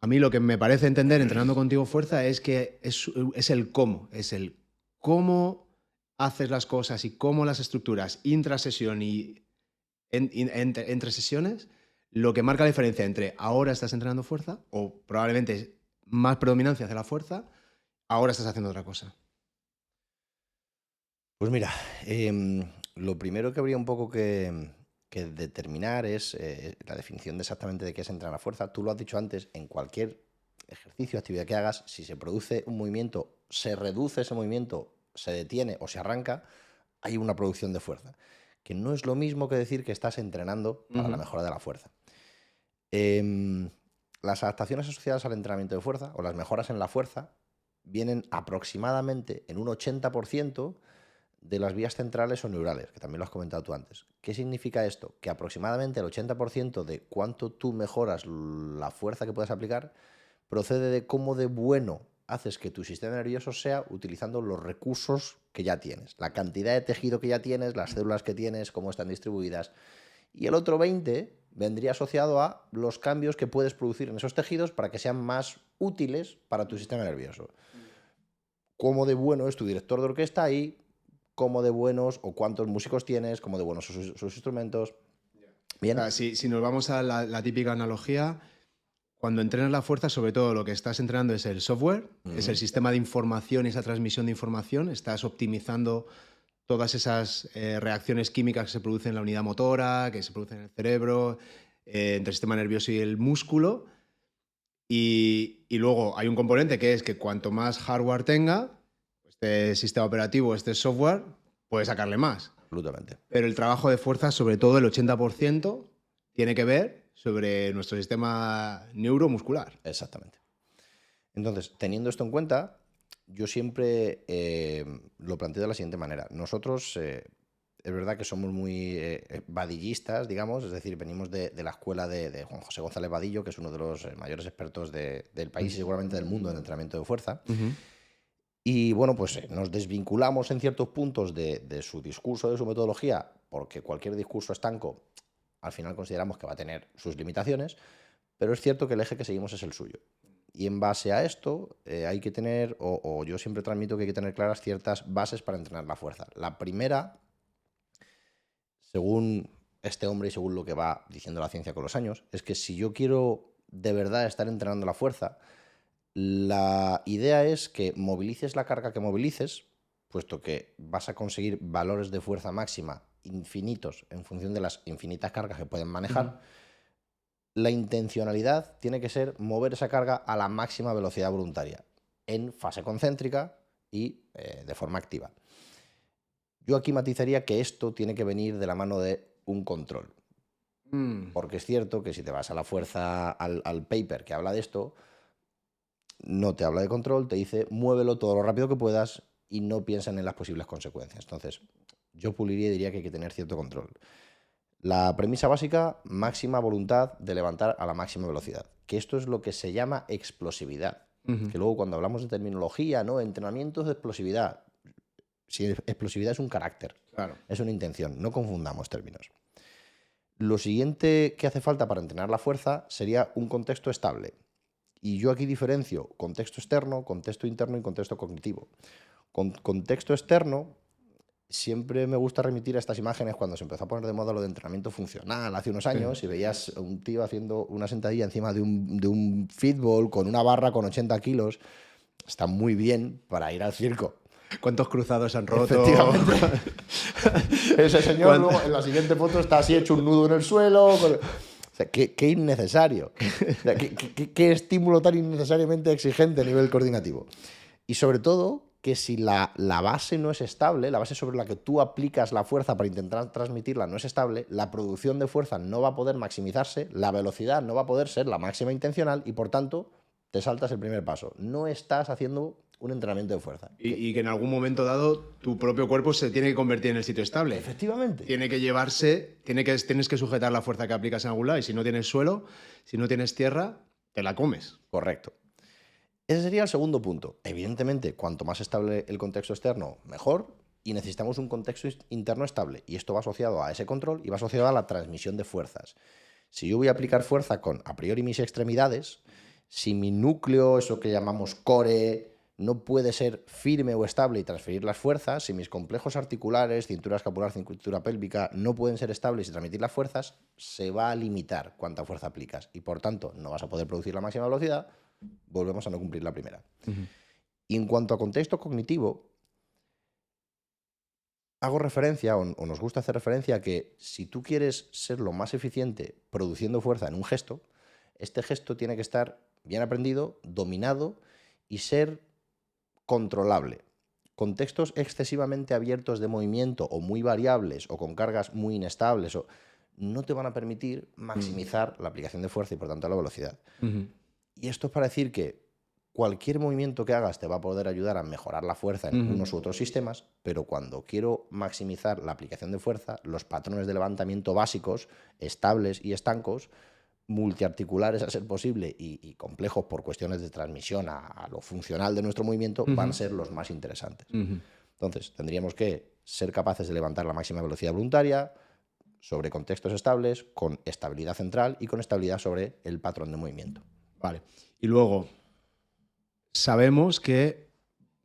a mí lo que me parece entender entrenando contigo fuerza es que es el cómo. Es el cómo haces las cosas y cómo las estructuras intrasesión y entre sesiones, lo que marca la diferencia entre ahora estás entrenando fuerza o probablemente más predominancia hacia la fuerza, ahora estás haciendo otra cosa. Pues mira, lo primero que habría un poco que determinar es la definición de exactamente de qué es entrenar a fuerza. Tú lo has dicho antes, en cualquier ejercicio, actividad que hagas, si se produce un movimiento, se reduce ese movimiento, se detiene o se arranca, hay una producción de fuerza, que no es lo mismo que decir que estás entrenando para la mejora de la fuerza. Las adaptaciones asociadas al entrenamiento de fuerza o las mejoras en la fuerza vienen aproximadamente en un 80% de las vías centrales o neurales, que también lo has comentado tú antes. ¿Qué significa esto? Que aproximadamente el 80% de cuánto tú mejoras la fuerza que puedes aplicar procede de cómo de bueno haces que tu sistema nervioso sea utilizando los recursos que ya tienes, la cantidad de tejido que ya tienes, las células que tienes, cómo están distribuidas. Y el otro 20 vendría asociado a los cambios que puedes producir en esos tejidos para que sean más útiles para tu sistema nervioso. Cómo de bueno es tu director de orquesta ahí, cómo de buenos o cuántos músicos tienes, cómo de buenos son sus instrumentos. Bien. O sea, si nos vamos a la típica analogía, cuando entrenas la fuerza, sobre todo lo que estás entrenando es el software, es el sistema de información y esa transmisión de información. Estás optimizando todas esas reacciones químicas que se producen en la unidad motora, que se producen en el cerebro, entre el sistema nervioso y el músculo. Y luego hay un componente que es que cuanto más hardware tenga, este sistema operativo, este software, puede sacarle más. Absolutamente. Pero el trabajo de fuerza, sobre todo el 80%, tiene que ver sobre nuestro sistema neuromuscular. Exactamente. Entonces, teniendo esto en cuenta, yo siempre lo planteo de la siguiente manera. Nosotros, es verdad que somos muy vadillistas, digamos, es decir, venimos de la escuela de Juan José González Vadillo, que es uno de los mayores expertos del país y seguramente del mundo en entrenamiento de fuerza. Y bueno, pues nos desvinculamos en ciertos puntos de su discurso, de su metodología, porque cualquier discurso estanco al final consideramos que va a tener sus limitaciones, pero es cierto que el eje que seguimos es el suyo. Y en base a esto hay que tener, o yo siempre transmito que hay que tener claras ciertas bases para entrenar la fuerza. La primera, según este hombre y según lo que va diciendo la ciencia con los años, es que si yo quiero de verdad estar entrenando la fuerza, la idea es que movilices la carga que movilices, puesto que vas a conseguir valores de fuerza máxima infinitos en función de las infinitas cargas que pueden manejar. La intencionalidad tiene que ser mover esa carga a la máxima velocidad voluntaria, en fase concéntrica y de forma activa. Yo aquí matizaría que esto tiene que venir de la mano de un control. Porque es cierto que si te vas a la fuerza, al paper que habla de esto, no te habla de control, te dice muévelo todo lo rápido que puedas y no piensan en las posibles consecuencias. Entonces, yo puliría y diría que hay que tener cierto control. La premisa básica, máxima voluntad de levantar a la máxima velocidad, que esto es lo que se llama explosividad, que luego cuando hablamos de terminología, ¿no? Entrenamientos de explosividad, si explosividad es un carácter, claro, es una intención, no confundamos términos. Lo siguiente que hace falta para entrenar la fuerza sería un contexto estable. Y yo aquí diferencio contexto externo, contexto interno y contexto cognitivo. Con contexto externo, siempre me gusta remitir a estas imágenes cuando se empezó a poner de moda lo de entrenamiento funcional hace unos años y veías a un tío haciendo una sentadilla encima de un fitball con una barra con 80 kilos. Está muy bien para ir al circo. ¿Cuántos cruzados han roto? Efectivamente. Ese señor luego, en la siguiente foto está así hecho un nudo en el suelo. O sea, qué innecesario. O sea, qué estímulo tan innecesariamente exigente a nivel coordinativo. Y sobre todo, que si la base no es estable, la base sobre la que tú aplicas la fuerza para intentar transmitirla no es estable, la producción de fuerza no va a poder maximizarse, la velocidad no va a poder ser la máxima intencional y, por tanto, te saltas el primer paso. No estás haciendo un entrenamiento de fuerza. Y que en algún momento dado tu propio cuerpo se tiene que convertir en el sitio estable. Efectivamente. Tiene que llevarse, tienes que sujetar la fuerza que aplicas en algún lado y si no tienes suelo, si no tienes tierra, te la comes. Correcto. Ese sería el segundo punto. Evidentemente, cuanto más estable el contexto externo, mejor, y necesitamos un contexto interno estable. Y esto va asociado a ese control y va asociado a la transmisión de fuerzas. Si yo voy a aplicar fuerza con, a priori, mis extremidades, si mi núcleo, eso que llamamos core, no puede ser firme o estable y transferir las fuerzas, si mis complejos articulares, cintura escapular, cintura pélvica, no pueden ser estables y transmitir las fuerzas, se va a limitar cuánta fuerza aplicas. Y, por tanto, no vas a poder producir la máxima velocidad, volvemos a no cumplir la primera. Y en cuanto a contexto cognitivo, hago referencia, o nos gusta hacer referencia, a que si tú quieres ser lo más eficiente produciendo fuerza en un gesto, este gesto tiene que estar bien aprendido, dominado y ser controlable. Contextos excesivamente abiertos de movimiento o muy variables o con cargas muy inestables no te van a permitir maximizar la aplicación de fuerza y, por tanto, la velocidad. Y esto es para decir que cualquier movimiento que hagas te va a poder ayudar a mejorar la fuerza en unos u otros sistemas, pero cuando quiero maximizar la aplicación de fuerza, los patrones de levantamiento básicos, estables y estancos, multiarticulares a ser posible y complejos por cuestiones de transmisión a lo funcional de nuestro movimiento, van a ser los más interesantes. Entonces, tendríamos que ser capaces de levantar la máxima velocidad voluntaria, sobre contextos estables, con estabilidad central y con estabilidad sobre el patrón de movimiento. Vale. Y luego, sabemos que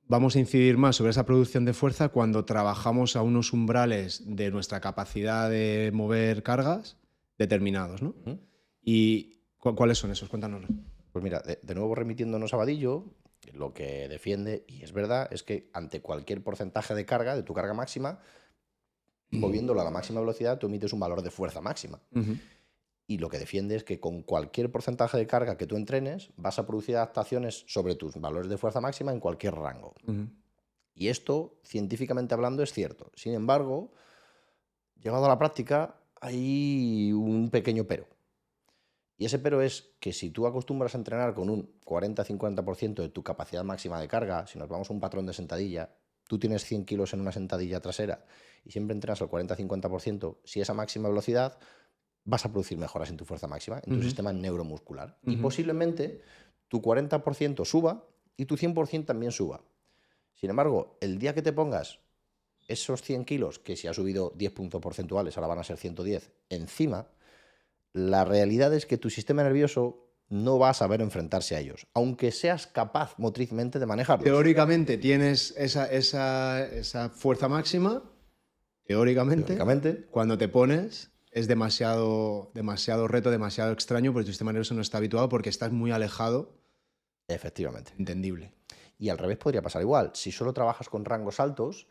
vamos a incidir más sobre esa producción de fuerza cuando trabajamos a unos umbrales de nuestra capacidad de mover cargas determinados, ¿no? ¿Y cuáles son esos? Cuéntanos. Pues mira, de nuevo remitiéndonos a Vadillo, lo que defiende, y es verdad, es que ante cualquier porcentaje de carga, de tu carga máxima, moviéndolo a la máxima velocidad, tú emites un valor de fuerza máxima. Y lo que defiende es que con cualquier porcentaje de carga que tú entrenes, vas a producir adaptaciones sobre tus valores de fuerza máxima en cualquier rango. Y esto, científicamente hablando, es cierto. Sin embargo, llevado a la práctica, hay un pequeño pero. Y ese pero es que si tú acostumbras a entrenar con un 40-50% de tu capacidad máxima de carga, si nos vamos a un patrón de sentadilla, tú tienes 100 kilos en una sentadilla trasera y siempre entrenas al 40-50%, si esa máxima velocidad, vas a producir mejoras en tu fuerza máxima, en tu sistema neuromuscular. Y posiblemente tu 40% suba y tu 100% también suba. Sin embargo, el día que te pongas esos 100 kilos, que si ha subido 10 puntos porcentuales, ahora van a ser 110, encima, la realidad es que tu sistema nervioso no va a saber enfrentarse a ellos, aunque seas capaz motrizmente de manejarlos. Teóricamente tienes esa fuerza máxima, teóricamente, cuando te pones es demasiado reto, demasiado extraño, porque tu sistema nervioso no está habituado porque estás muy alejado. Efectivamente. Entendible. Y al revés podría pasar igual. Si solo trabajas con rangos altos,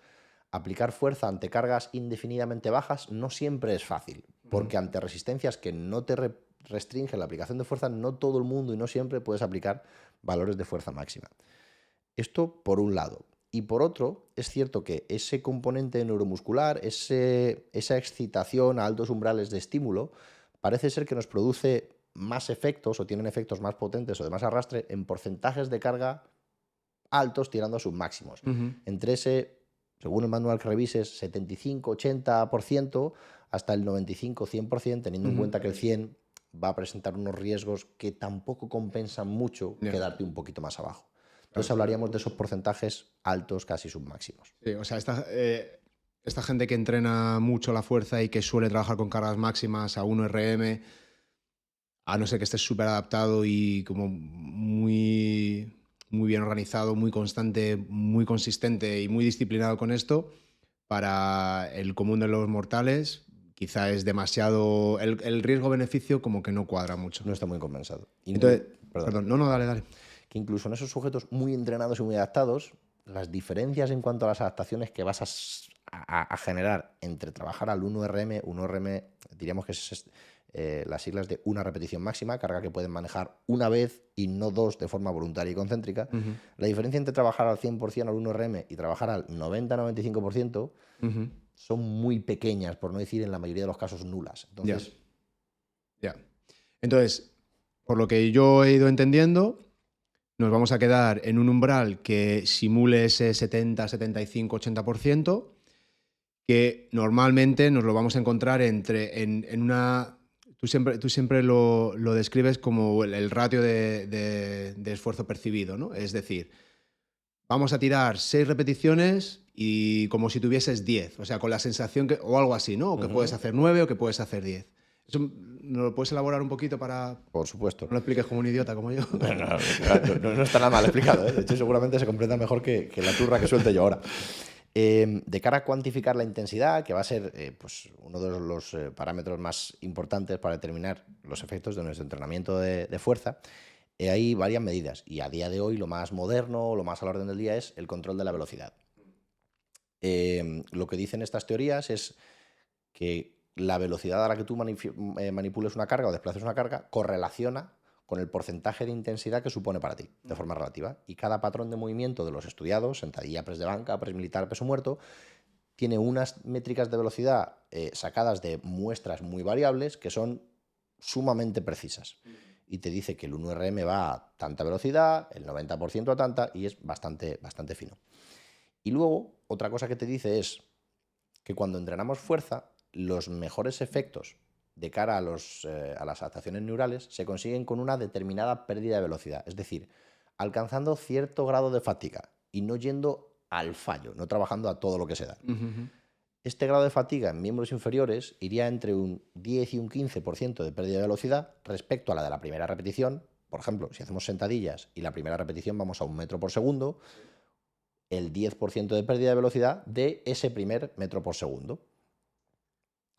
aplicar fuerza ante cargas indefinidamente bajas no siempre es fácil, porque ante resistencias que no te restringen la aplicación de fuerza, no todo el mundo y no siempre puedes aplicar valores de fuerza máxima. Esto por un lado. Y por otro, es cierto que ese componente neuromuscular, esa excitación a altos umbrales de estímulo, parece ser que nos produce más efectos o tienen efectos más potentes o de más arrastre en porcentajes de carga altos tirando a sus máximos. Entre ese, según el manual que revises, 75-80% hasta el 95-100%, teniendo en cuenta que el 100 va a presentar unos riesgos que tampoco compensan mucho quedarte un poquito más abajo. Entonces hablaríamos de esos porcentajes altos, casi submáximos. Sí, o sea, esta gente que entrena mucho la fuerza y que suele trabajar con cargas máximas a 1 RM, a no ser que estés súper adaptado y como muy bien organizado, muy constante, muy consistente y muy disciplinado con esto, para el común de los mortales quizá es demasiado... El riesgo-beneficio como que no cuadra mucho. No está muy compensado. Entonces, perdón, dale. Que incluso en esos sujetos muy entrenados y muy adaptados, las diferencias en cuanto a las adaptaciones que vas a generar entre trabajar al 1RM, 1RM, diríamos que es las siglas de una repetición máxima, carga que pueden manejar una vez y no dos de forma voluntaria y concéntrica. La diferencia entre trabajar al 100% al 1RM y trabajar al 90-95% son muy pequeñas, por no decir en la mayoría de los casos nulas. Entonces, Entonces, por lo que yo he ido entendiendo, nos vamos a quedar en un umbral que simule ese 70, 75, 80%, que normalmente nos lo vamos a encontrar en una... Tú siempre lo describes como el ratio de esfuerzo percibido, ¿no? Es decir, vamos a tirar 6 repeticiones y como si tuvieses 10, o sea, con la sensación que... o algo así, ¿no? O que puedes hacer 9 o que puedes hacer 10. ¿Eso nos lo puedes elaborar un poquito para...? Por supuesto. No lo expliques como un idiota como yo. No está nada mal explicado, ¿eh? De hecho, seguramente se completa mejor que la turra que suelte yo ahora. De cara a cuantificar la intensidad, que va a ser pues, uno de los parámetros más importantes para determinar los efectos de nuestro entrenamiento de fuerza, hay varias medidas. Y a día de hoy lo más moderno, lo más al orden del día es el control de la velocidad. Lo que dicen estas teorías es que la velocidad a la que tú manipules una carga o desplaces una carga correlaciona con el porcentaje de intensidad que supone para ti, de forma relativa. Y cada patrón de movimiento de los estudiados, sentadilla, press de banca, press militar, peso muerto, tiene unas métricas de velocidad sacadas de muestras muy variables que son sumamente precisas. Y te dice que el 1RM va a tanta velocidad, el 90% a tanta, y es bastante fino. Y luego, otra cosa que te dice es que cuando entrenamos fuerza, los mejores efectos de cara a las adaptaciones neurales se consiguen con una determinada pérdida de velocidad, es decir, alcanzando cierto grado de fatiga y no yendo al fallo, no trabajando a todo lo que se da. Este grado de fatiga en miembros inferiores iría entre un 10 y un 15% de pérdida de velocidad respecto a la de la primera repetición. Por ejemplo, si hacemos sentadillas y la primera repetición vamos a 1 metro por segundo, el 10% de pérdida de velocidad de ese primer metro por segundo.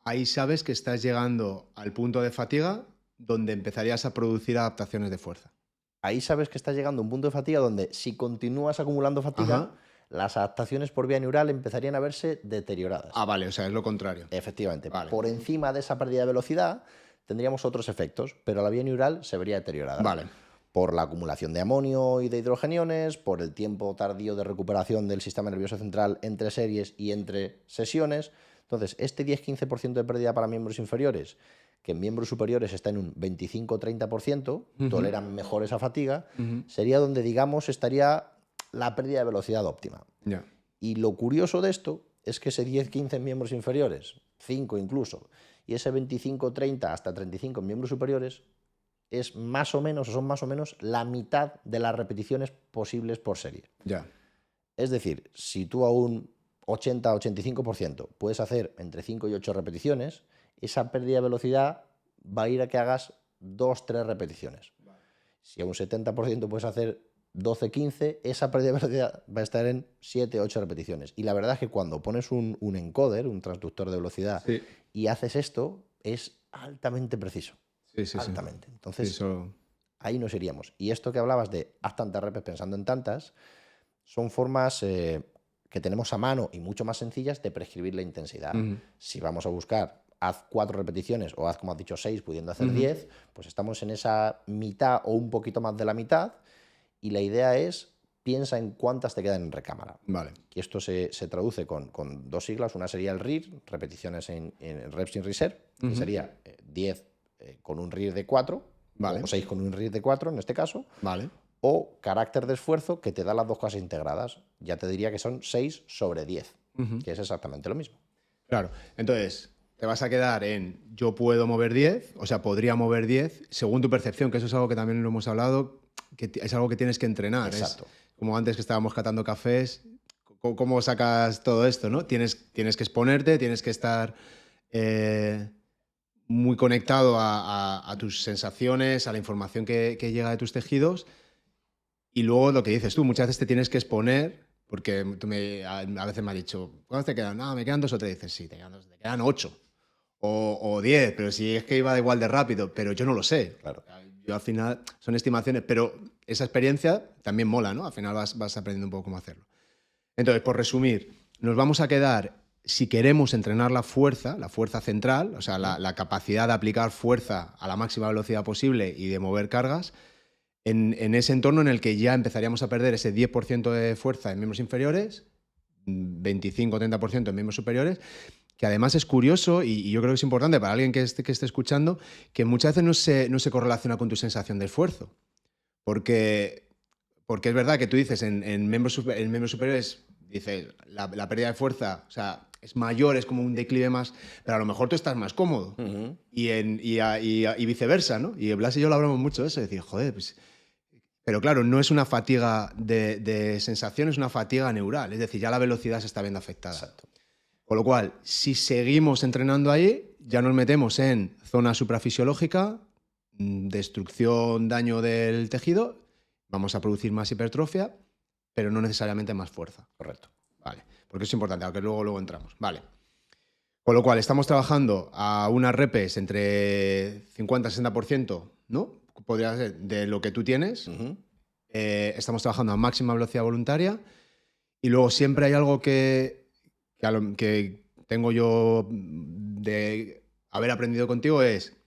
Ahí sabes que estás llegando al punto de fatiga donde empezarías a producir adaptaciones de fuerza. Ahí sabes que estás llegando a un punto de fatiga donde si continúas acumulando fatiga, Ajá. las adaptaciones por vía neural empezarían a verse deterioradas. Ah, vale, o sea, es lo contrario. Efectivamente. Vale. Por encima de esa pérdida de velocidad tendríamos otros efectos, pero la vía neural se vería deteriorada. Vale. Por la acumulación de amonio y de hidrogeniones, por el tiempo tardío de recuperación del sistema nervioso central entre series y entre sesiones. Entonces, este 10-15% de pérdida para miembros inferiores, que en miembros superiores está en un 25-30%, toleran mejor esa fatiga, sería donde, digamos, estaría la pérdida de velocidad óptima. Ya. Y lo curioso de esto es que ese 10-15 en miembros inferiores, 5 incluso, y ese 25-30 hasta 35 en miembros superiores, es más o menos, o son más o menos, la mitad de las repeticiones posibles por serie. Ya. Es decir, si tú a un 80-85% puedes hacer entre 5 y 8 repeticiones, esa pérdida de velocidad va a ir a que hagas 2-3 repeticiones. Si a un 70% puedes hacer 12-15, esa pérdida de velocidad va a estar en 7-8 repeticiones. Y la verdad es que cuando pones un encoder, un transductor de velocidad, Sí. y haces esto, es altamente preciso. Sí, sí, Altamente. sí. Entonces, Eso... ahí nos iríamos. Y esto que hablabas de haz tantas repes pensando en tantas, son formas que tenemos a mano y mucho más sencillas de prescribir la intensidad. Si vamos a buscar haz 4 repeticiones o haz, como has dicho, 6, pudiendo hacer 10, pues estamos en esa mitad o un poquito más de la mitad, y la idea es piensa en cuántas te quedan en recámara. Vale. Y esto se traduce con 2 siglas. Una sería el RIR, repeticiones en reps in reserve, que sería 10 con un RIR de 4, Vale. o 6 con un RIR de 4 en este caso, Vale. o carácter de esfuerzo, que te da las dos cosas integradas. Ya te diría que son 6 sobre 10, que es exactamente lo mismo. Claro. Entonces, te vas a quedar en yo puedo mover 10, o sea, podría mover 10, según tu percepción, que eso es algo que también lo hemos hablado, que es algo que tienes que entrenar. Exacto. Es como antes que estábamos catando cafés, ¿cómo sacas todo esto, no? Tienes que exponerte, tienes que estar muy conectado a tus sensaciones, a la información que llega de tus tejidos. Y luego lo que dices tú, muchas veces te tienes que exponer, porque a veces me has dicho, ¿cuántos te quedan? No, me quedan 2 o 3. Dices, sí, te quedan 8 o 10, pero si es que iba igual de rápido, pero yo no lo sé. Claro. Yo al final son estimaciones, pero esa experiencia también mola, ¿no? Al final vas aprendiendo un poco cómo hacerlo. Entonces, por resumir, nos vamos a quedar, si queremos entrenar la fuerza central, o sea, la capacidad de aplicar fuerza a la máxima velocidad posible y de mover cargas, en ese entorno en el que ya empezaríamos a perder ese 10% de fuerza en miembros inferiores, 25-30% en miembros superiores, que además es curioso y yo creo que es importante para alguien que esté escuchando, que muchas veces no se correlaciona con tu sensación de esfuerzo. Porque es verdad que tú dices en miembros superiores, dices, la pérdida de fuerza, o sea, es mayor, es como un declive más, pero a lo mejor tú estás más cómodo. Y viceversa, ¿no? Y Blas y yo lo hablamos mucho de eso, de decir, joder, pues... Pero claro, no es una fatiga de sensación, es una fatiga neural, es decir, ya la velocidad se está viendo afectada. Exacto. Con lo cual, si seguimos entrenando ahí, ya nos metemos en zona suprafisiológica, destrucción, daño del tejido, vamos a producir más hipertrofia, pero no necesariamente más fuerza. Correcto. Vale, porque es importante, aunque luego entramos. Vale. Con lo cual, estamos trabajando a unas repes entre 50-60%, ¿no? Podría ser de lo que tú tienes. Estamos trabajando a máxima velocidad voluntaria. Y luego siempre hay algo que tengo yo de haber aprendido contigo, es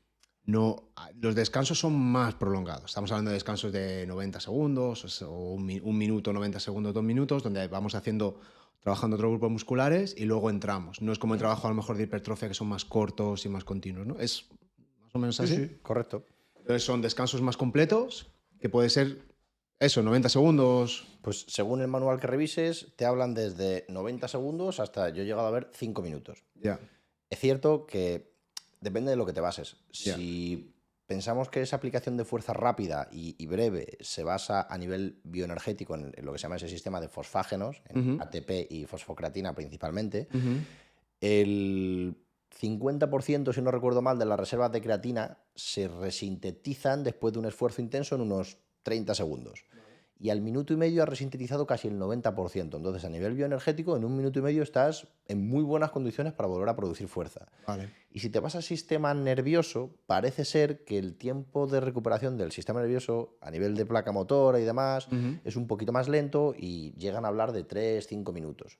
los descansos son más prolongados. Estamos hablando de descansos de 90 segundos o 1 minuto, 90 segundos, 2 minutos, donde vamos trabajando otros grupos musculares y luego entramos. No es como el trabajo a lo mejor de hipertrofia, que son más cortos y más continuos, ¿no? Es más o menos así. Sí, correcto. Entonces son descansos más completos, que puede ser eso, 90 segundos. Pues según el manual que revises, te hablan desde 90 segundos hasta, yo he llegado a ver, 5 minutos. Ya. Es cierto que depende de lo que te bases. Si pensamos que esa aplicación de fuerza rápida y breve se basa a nivel bioenergético en lo que se llama ese sistema de fosfágenos, en ATP y fosfocreatina principalmente, El 50%, si no recuerdo mal, de las reservas de creatina se resintetizan después de un esfuerzo intenso en unos 30 segundos. Y al minuto y medio has resintetizado casi el 90%. Entonces, a nivel bioenergético, en un minuto y medio estás en muy buenas condiciones para volver a producir fuerza. Vale. Y si te vas al sistema nervioso, parece ser que el tiempo de recuperación del sistema nervioso a nivel de placa motora y demás es un poquito más lento y llegan a hablar de 3-5 minutos.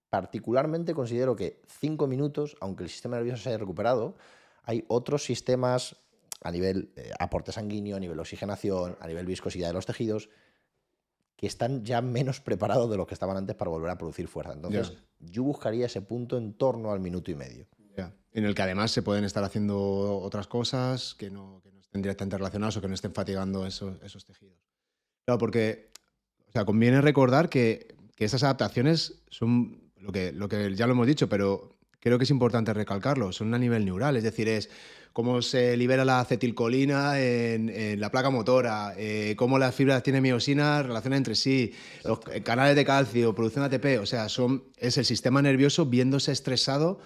Particularmente considero que 5 minutos, aunque el sistema nervioso se haya recuperado, hay otros sistemas a nivel aporte sanguíneo, a nivel oxigenación, a nivel viscosidad de los tejidos, que están ya menos preparados de lo que estaban antes para volver a producir fuerza. Entonces, yo buscaría ese punto en torno al minuto y medio. En el que además se pueden estar haciendo otras cosas que no estén directamente relacionadas o que no estén fatigando esos tejidos. Claro, porque conviene recordar que esas adaptaciones son lo que ya lo hemos dicho, pero creo que es importante recalcarlo, son a nivel neural, es decir, es cómo se libera la acetilcolina en la placa motora, cómo las fibras tienen miosina, relacionan entre sí, los canales de calcio, producción de ATP, o sea, es el sistema nervioso viéndose estresado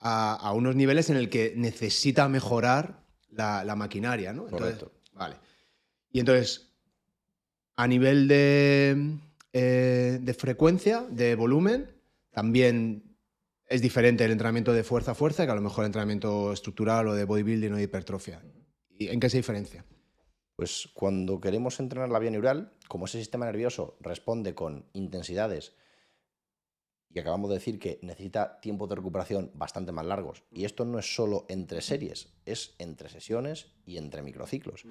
a unos niveles en el que necesita mejorar la maquinaria, ¿no? Entonces, Correcto. Vale. Y entonces, a nivel de frecuencia, de volumen, también es diferente el entrenamiento de fuerza a fuerza que a lo mejor el entrenamiento estructural o de bodybuilding o de hipertrofia. ¿Y en qué se diferencia? Pues cuando queremos entrenar la vía neural, como ese sistema nervioso responde con intensidades y acabamos de decir que necesita tiempos de recuperación bastante más largos, y esto no es solo entre series, es entre sesiones y entre microciclos,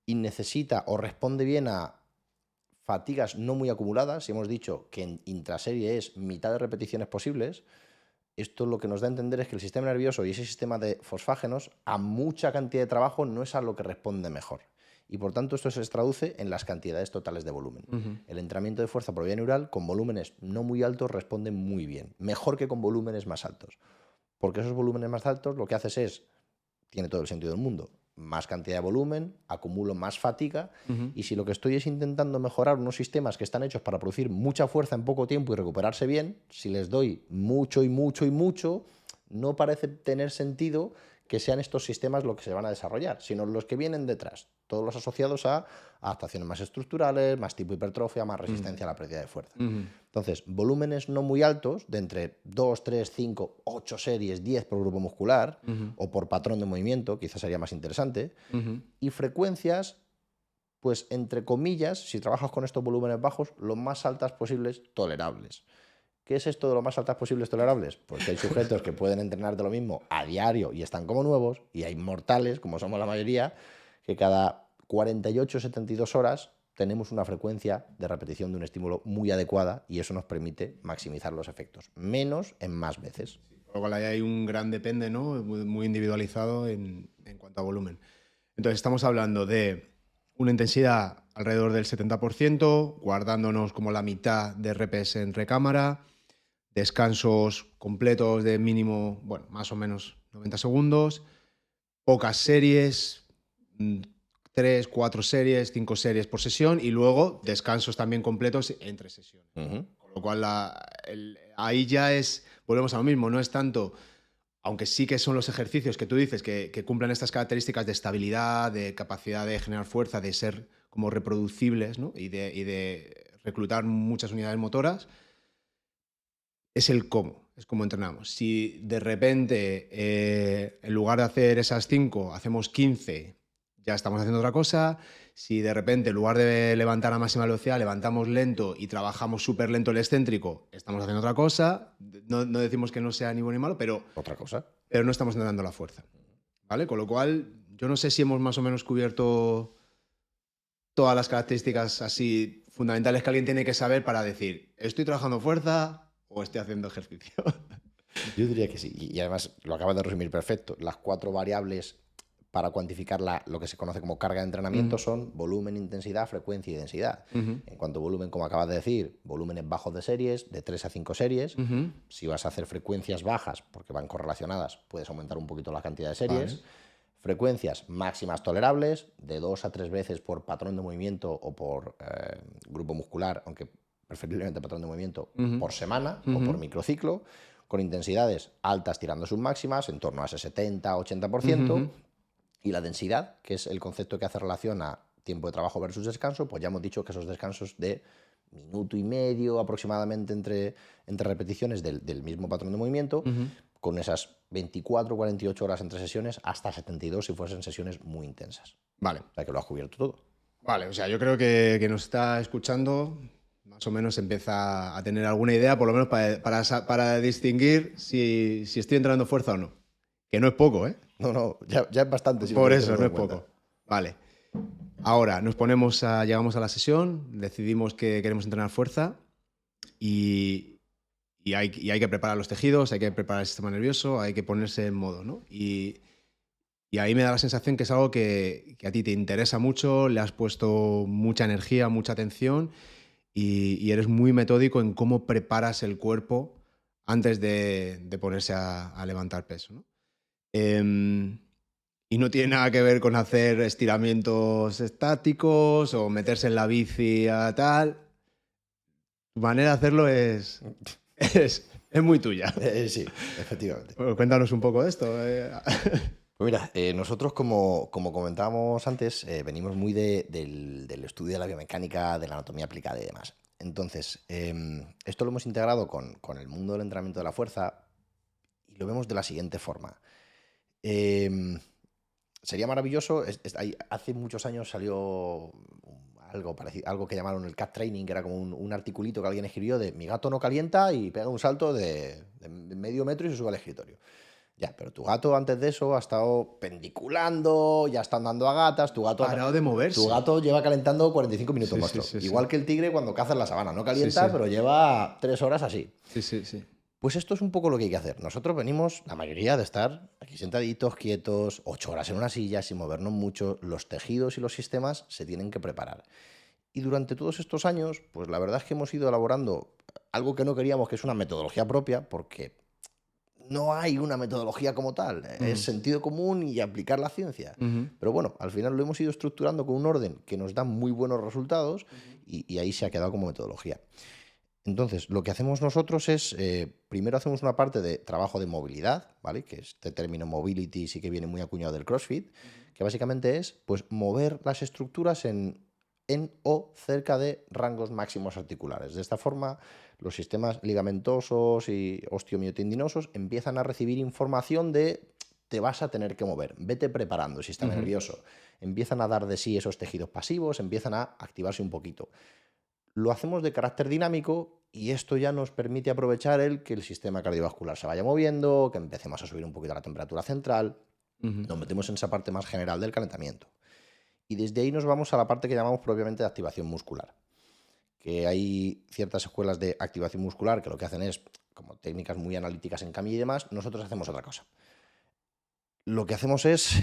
y necesita o responde bien a fatigas no muy acumuladas, si hemos dicho que en intraserie es mitad de repeticiones posibles, esto lo que nos da a entender es que el sistema nervioso y ese sistema de fosfágenos a mucha cantidad de trabajo no es a lo que responde mejor. Y por tanto esto se les traduce en las cantidades totales de volumen. El entrenamiento de fuerza por vía neural con volúmenes no muy altos responde muy bien, mejor que con volúmenes más altos. Porque esos volúmenes más altos lo que haces es, tiene todo el sentido del mundo, más cantidad de volumen, acumulo más fatiga, y si lo que estoy es intentando mejorar unos sistemas que están hechos para producir mucha fuerza en poco tiempo y recuperarse bien, si les doy mucho y mucho y mucho, no parece tener sentido que sean estos sistemas los que se van a desarrollar, sino los que vienen detrás, todos los asociados a adaptaciones más estructurales, más tipo hipertrofia, más resistencia a la pérdida de fuerza. Entonces, volúmenes no muy altos, de entre 2, 3, 5, 8 series, 10 por grupo muscular, o por patrón de movimiento, quizás sería más interesante, y frecuencias, pues entre comillas, si trabajas con estos volúmenes bajos, lo más altas posibles tolerables. ¿Qué es esto de lo más altas posibles tolerables? Pues que hay sujetos que pueden entrenar de lo mismo a diario y están como nuevos, y hay mortales, como somos la mayoría, que cada 48-72 horas tenemos una frecuencia de repetición de un estímulo muy adecuada y eso nos permite maximizar los efectos, menos en más veces. Por lo cual ahí hay un gran depende, ¿no? Muy individualizado en cuanto a volumen. Entonces estamos hablando de una intensidad alrededor del 70%, guardándonos como la mitad de RPS en recámara, descansos completos de mínimo, bueno, más o menos 90 segundos, pocas series, 3, 4 series, 5 series por sesión y luego descansos también completos entre sesiones. Con lo cual ahí ya volvemos a lo mismo, no es tanto, aunque sí que son los ejercicios que tú dices que cumplan estas características de estabilidad, de capacidad de generar fuerza, de ser como reproducibles, ¿no? y de reclutar muchas unidades motoras, es el cómo, es cómo entrenamos. Si de repente, en lugar de hacer esas 5, hacemos 15, ya estamos haciendo otra cosa. Si de repente, en lugar de levantar a máxima velocidad, levantamos lento y trabajamos súper lento el excéntrico, estamos haciendo otra cosa. No decimos que no sea ni bueno ni malo, pero otra cosa. Pero no estamos entrenando la fuerza, ¿vale? Con lo cual, yo no sé si hemos más o menos cubierto todas las características así fundamentales que alguien tiene que saber para decir, ¿estoy trabajando fuerza o estoy haciendo ejercicio? Yo diría que sí. Y además lo acabas de resumir perfecto. Las 4 variables para cuantificar lo que se conoce como carga de entrenamiento son volumen, intensidad, frecuencia y densidad. En cuanto a volumen, como acabas de decir, volúmenes bajos de series, de 3 a 5 series. Si vas a hacer frecuencias bajas, porque van correlacionadas, puedes aumentar un poquito la cantidad de series. Vale. Frecuencias máximas tolerables, de 2 a 3 veces por patrón de movimiento o por grupo muscular, aunque preferiblemente patrón de movimiento, por semana o por microciclo, con intensidades altas tirando submáximas, en torno a ese 70-80%, y la densidad, que es el concepto que hace relación a tiempo de trabajo versus descanso, pues ya hemos dicho que esos descansos de minuto y medio aproximadamente entre repeticiones del mismo patrón de movimiento, con esas 24-48 horas entre sesiones, hasta 72 si fuesen sesiones muy intensas. Vale. O sea que lo has cubierto todo. Vale, o sea, yo creo que nos está escuchando, más o menos empieza a tener alguna idea, por lo menos para distinguir si estoy entrenando fuerza o no. Que no es poco, ¿eh? No, ya es bastante. Si por eso, no es poco. Vale. Ahora, llegamos a la sesión, decidimos que queremos entrenar fuerza y hay que preparar los tejidos, hay que preparar el sistema nervioso, hay que ponerse en modo, ¿no? Y ahí me da la sensación que es algo que a ti te interesa mucho, le has puesto mucha energía, mucha atención y eres muy metódico en cómo preparas el cuerpo antes de ponerse a levantar peso, ¿no? Y no tiene nada que ver con hacer estiramientos estáticos o meterse en la bici a tal. Tu manera de hacerlo es muy tuya. Sí, efectivamente. Bueno, cuéntanos un poco de esto. Pues mira, nosotros como comentábamos antes, venimos muy del estudio de la biomecánica, de la anatomía aplicada y demás. Entonces, esto lo hemos integrado con el mundo del entrenamiento de la fuerza y lo vemos de la siguiente forma. Sería maravilloso, hace muchos años salió algo parecido, algo que llamaron el cat training, que era como un articulito que alguien escribió de mi gato no calienta y pega un salto de medio metro y se sube al escritorio. Ya, pero tu gato antes de eso ha estado pendiculando, ya está andando a gatas, tu gato... Parado de moverse. Tu gato lleva calentando 45 minutos, monstruo. Igual que el tigre cuando caza en la sabana, no calienta, pero lleva 3 horas así. Sí. Pues esto es un poco lo que hay que hacer. Nosotros venimos, la mayoría, de estar aquí sentaditos, quietos, 8 horas en una silla, sin movernos mucho. Los tejidos y los sistemas se tienen que preparar. Y durante todos estos años, pues la verdad es que hemos ido elaborando algo que no queríamos, que es una metodología propia, porque no hay una metodología como tal. Es sentido común y aplicar la ciencia. Pero bueno, al final lo hemos ido estructurando con un orden que nos da muy buenos resultados y ahí se ha quedado como metodología. Entonces, lo que hacemos nosotros es, primero hacemos una parte de trabajo de movilidad, ¿vale? Que este término mobility sí que viene muy acuñado del CrossFit, que básicamente es pues, mover las estructuras en o cerca de rangos máximos articulares. De esta forma, los sistemas ligamentosos y osteomiotendinosos empiezan a recibir información de te vas a tener que mover, vete preparando el sistema nervioso. Empiezan a dar de sí esos tejidos pasivos, empiezan a activarse un poquito. Lo hacemos de carácter dinámico y esto ya nos permite aprovechar que el sistema cardiovascular se vaya moviendo, que empecemos a subir un poquito la temperatura central, nos metemos en esa parte más general del calentamiento. Y desde ahí nos vamos a la parte que llamamos propiamente de activación muscular. Que hay ciertas escuelas de activación muscular que lo que hacen es, como técnicas muy analíticas en camilla y demás, nosotros hacemos otra cosa. Lo que hacemos es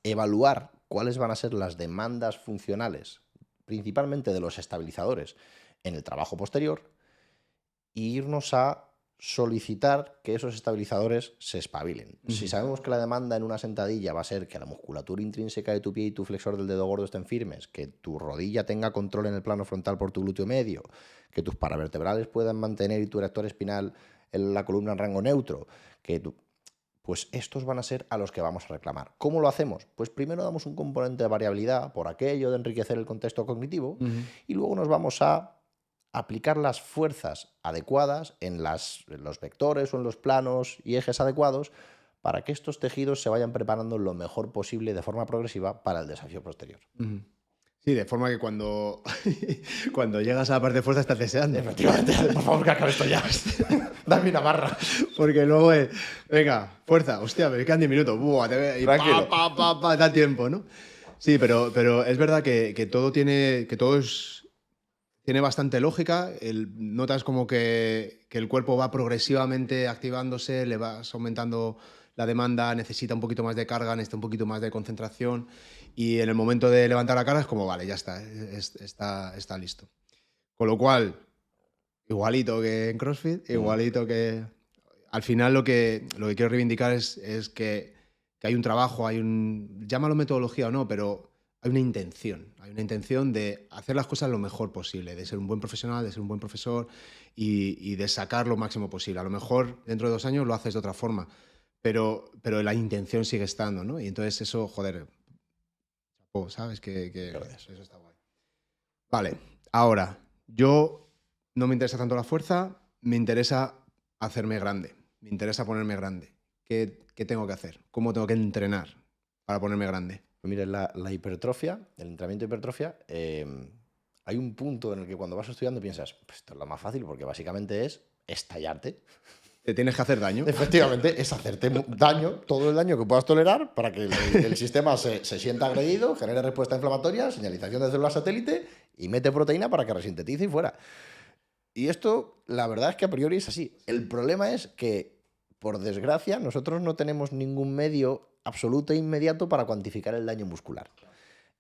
evaluar cuáles van a ser las demandas funcionales, principalmente de los estabilizadores, en el trabajo posterior, e irnos a solicitar que esos estabilizadores se espabilen. Si sabemos que la demanda en una sentadilla va a ser que la musculatura intrínseca de tu pie y tu flexor del dedo gordo estén firmes, que tu rodilla tenga control en el plano frontal por tu glúteo medio, que tus paravertebrales puedan mantener y tu erector espinal en la columna en rango neutro, pues estos van a ser a los que vamos a reclamar. ¿Cómo lo hacemos? Pues primero damos un componente de variabilidad por aquello de enriquecer el contexto cognitivo y luego nos vamos a aplicar las fuerzas adecuadas en los vectores o en los planos y ejes adecuados para que estos tejidos se vayan preparando lo mejor posible de forma progresiva para el desafío posterior. Sí, de forma que cuando llegas a la parte de fuerza estás deseando. Efectivamente, por favor que acabe esto ya. Dame una barra. Porque luego es, venga, fuerza, hostia, me quedan 10 minutos. Buah, y tranquilo. Da tiempo, ¿no? Sí, pero es verdad que todo tiene bastante lógica. Notas como que el cuerpo va progresivamente activándose, le vas aumentando la demanda, necesita un poquito más de carga, necesita un poquito más de concentración y en el momento de levantar la carga es como, vale, ya está listo. Con lo cual, igualito que en CrossFit, igualito que... Al final lo que quiero reivindicar es que hay un trabajo, llámalo metodología o no, pero hay una intención de hacer las cosas lo mejor posible, de ser un buen profesional, de ser un buen profesor y de sacar lo máximo posible. A lo mejor dentro de 2 años lo haces de otra forma, pero la intención sigue estando, ¿no? Y entonces eso, joder, ¿sabes? Eso está guay. Vale, ahora, yo no me interesa tanto la fuerza, me interesa hacerme grande, me interesa ponerme grande. ¿Qué tengo que hacer? ¿Cómo tengo que entrenar para ponerme grande? Pues mira, la hipertrofia, el entrenamiento de hipertrofia, hay un punto en el que cuando vas estudiando piensas, pues esto es lo más fácil porque básicamente es estallarte. ¿Te tienes que hacer daño? Efectivamente, es hacerte daño, todo el daño que puedas tolerar para que el sistema se sienta agredido, genere respuesta inflamatoria, señalización de células satélite y mete proteína para que resintetice y fuera. Y esto, la verdad es que a priori es así. El problema es que, por desgracia, nosotros no tenemos ningún medio absoluto e inmediato para cuantificar el daño muscular.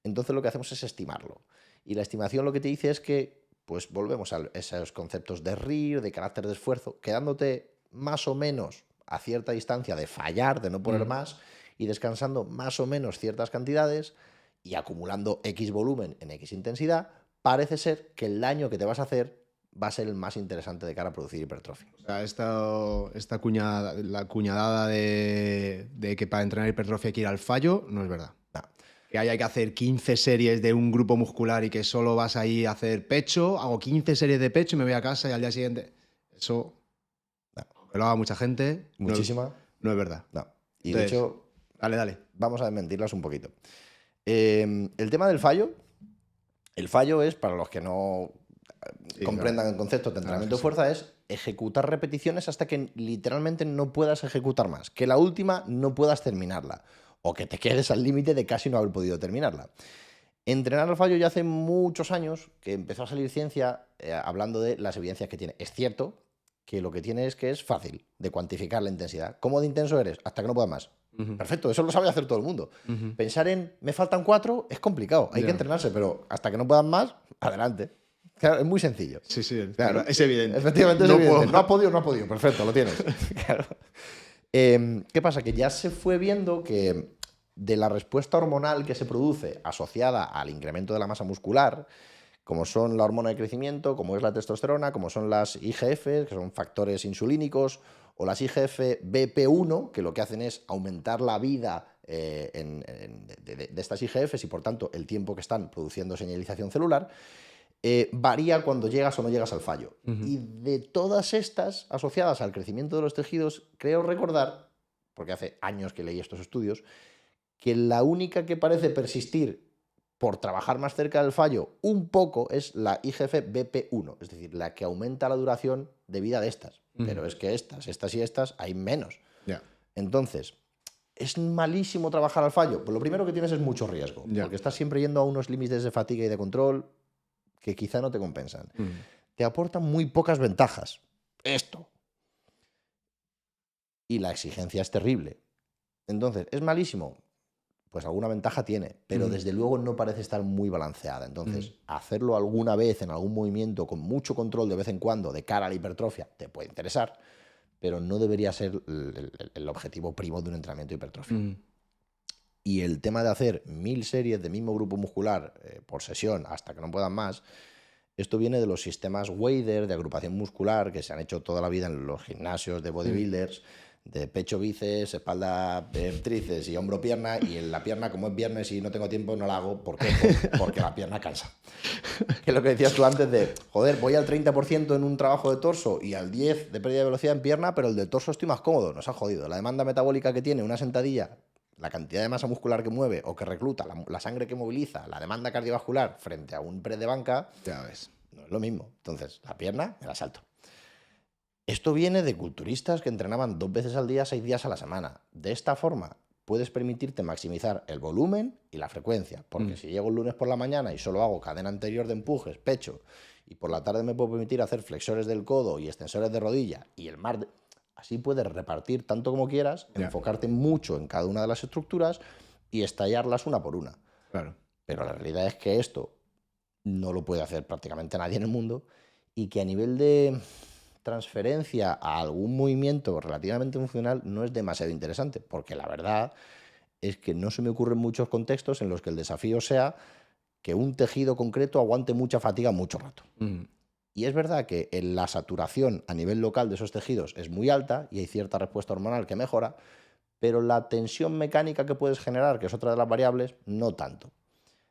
Entonces lo que hacemos es estimarlo. Y la estimación lo que te dice es que, pues volvemos a esos conceptos de RIR, de carácter de esfuerzo, quedándote más o menos a cierta distancia de fallar, de no poner más, y descansando más o menos ciertas cantidades y acumulando X volumen en X intensidad, parece ser que el daño que te vas a hacer va a ser el más interesante de cara a producir hipertrofia. O sea, la cuñadada de que para entrenar hipertrofia hay que ir al fallo, no es verdad. No. Que hay que hacer 15 series de un grupo muscular y que solo vas ahí a hacer pecho, hago 15 series de pecho y me voy a casa y al día siguiente... Eso, aunque lo haga mucha gente, Muchísima. No es verdad. No. Y Entonces, de hecho, dale. vamos a desmentirlas un poquito. El tema del fallo, el fallo es, para los que no comprendan el concepto de entrenamiento de fuerza, es ejecutar repeticiones hasta que literalmente no puedas ejecutar más, que la última no puedas terminarla o que te quedes al límite de casi no haber podido terminarla. Entrenar al fallo ya hace muchos años que empezó a salir ciencia hablando de las evidencias que tiene. Es cierto que lo que tiene es que es fácil de cuantificar la intensidad. ¿Cómo de intenso eres? Hasta que no puedas más. Perfecto, eso lo sabe hacer todo el mundo. Pensar en me faltan 4 es complicado, hay que entrenarse, pero hasta que no puedas más, adelante. Claro, es muy sencillo. Sí, claro, es evidente. Efectivamente, es evidente. No ha podido, perfecto, lo tienes. Claro. ¿Qué pasa? Que ya se fue viendo que de la respuesta hormonal que se produce asociada al incremento de la masa muscular, como son la hormona de crecimiento, como es la testosterona, como son las IGF, que son factores insulínicos, o las IGF-BP1, que lo que hacen es aumentar la vida de estas IGFs y, por tanto, el tiempo que están produciendo señalización celular, varía cuando llegas o no llegas al fallo. Y de todas estas asociadas al crecimiento de los tejidos, creo recordar, porque hace años que leí estos estudios, que la única que parece persistir por trabajar más cerca del fallo un poco es la IGF-BP1, es decir, la que aumenta la duración de vida de estas. Pero es que estas y estas hay menos. Entonces, ¿es malísimo trabajar al fallo? Pues lo primero que tienes es mucho riesgo, porque estás siempre yendo a unos límites de fatiga y de control que quizá no te compensan. Te aportan muy pocas ventajas. Esto. Y la exigencia es terrible. Entonces, ¿es malísimo? Pues alguna ventaja tiene, pero desde luego no parece estar muy balanceada. Entonces, hacerlo alguna vez en algún movimiento con mucho control de vez en cuando de cara a la hipertrofia te puede interesar, pero no debería ser el objetivo primo de un entrenamiento de hipertrofia. Y el tema de hacer 1000 series de mismo grupo muscular por sesión hasta que no puedan más, esto viene de los sistemas Wader de agrupación muscular que se han hecho toda la vida en los gimnasios de bodybuilders, de pecho, bíceps, espalda, tríceps y hombro, pierna. Y en la pierna, como es viernes y no tengo tiempo, no la hago. ¿Por qué? Porque la pierna cansa. Que es lo que decías tú antes de, joder, voy al 30% en un trabajo de torso y al 10% de pérdida de velocidad en pierna, pero el de torso estoy más cómodo. Nos ha jodido. La demanda metabólica que tiene una sentadilla, la cantidad de masa muscular que mueve o que recluta, la sangre que moviliza, la demanda cardiovascular frente a un press de banca, ya ves, no es lo mismo. Entonces, la pierna me la salto. Esto viene de culturistas que entrenaban 2 veces al día, 6 días a la semana. De esta forma, puedes permitirte maximizar el volumen y la frecuencia. Porque si llego el lunes por la mañana y solo hago cadena anterior de empujes, pecho, y por la tarde me puedo permitir hacer flexores del codo y extensores de rodilla, y el mar... Así puedes repartir tanto como quieras, enfocarte mucho en cada una de las estructuras y estallarlas una por una. Claro. Pero la realidad es que esto no lo puede hacer prácticamente nadie en el mundo y que a nivel de transferencia a algún movimiento relativamente funcional no es demasiado interesante, porque la verdad es que no se me ocurren muchos contextos en los que el desafío sea que un tejido concreto aguante mucha fatiga mucho rato. Y es verdad que la saturación a nivel local de esos tejidos es muy alta y hay cierta respuesta hormonal que mejora, pero la tensión mecánica que puedes generar, que es otra de las variables, no tanto.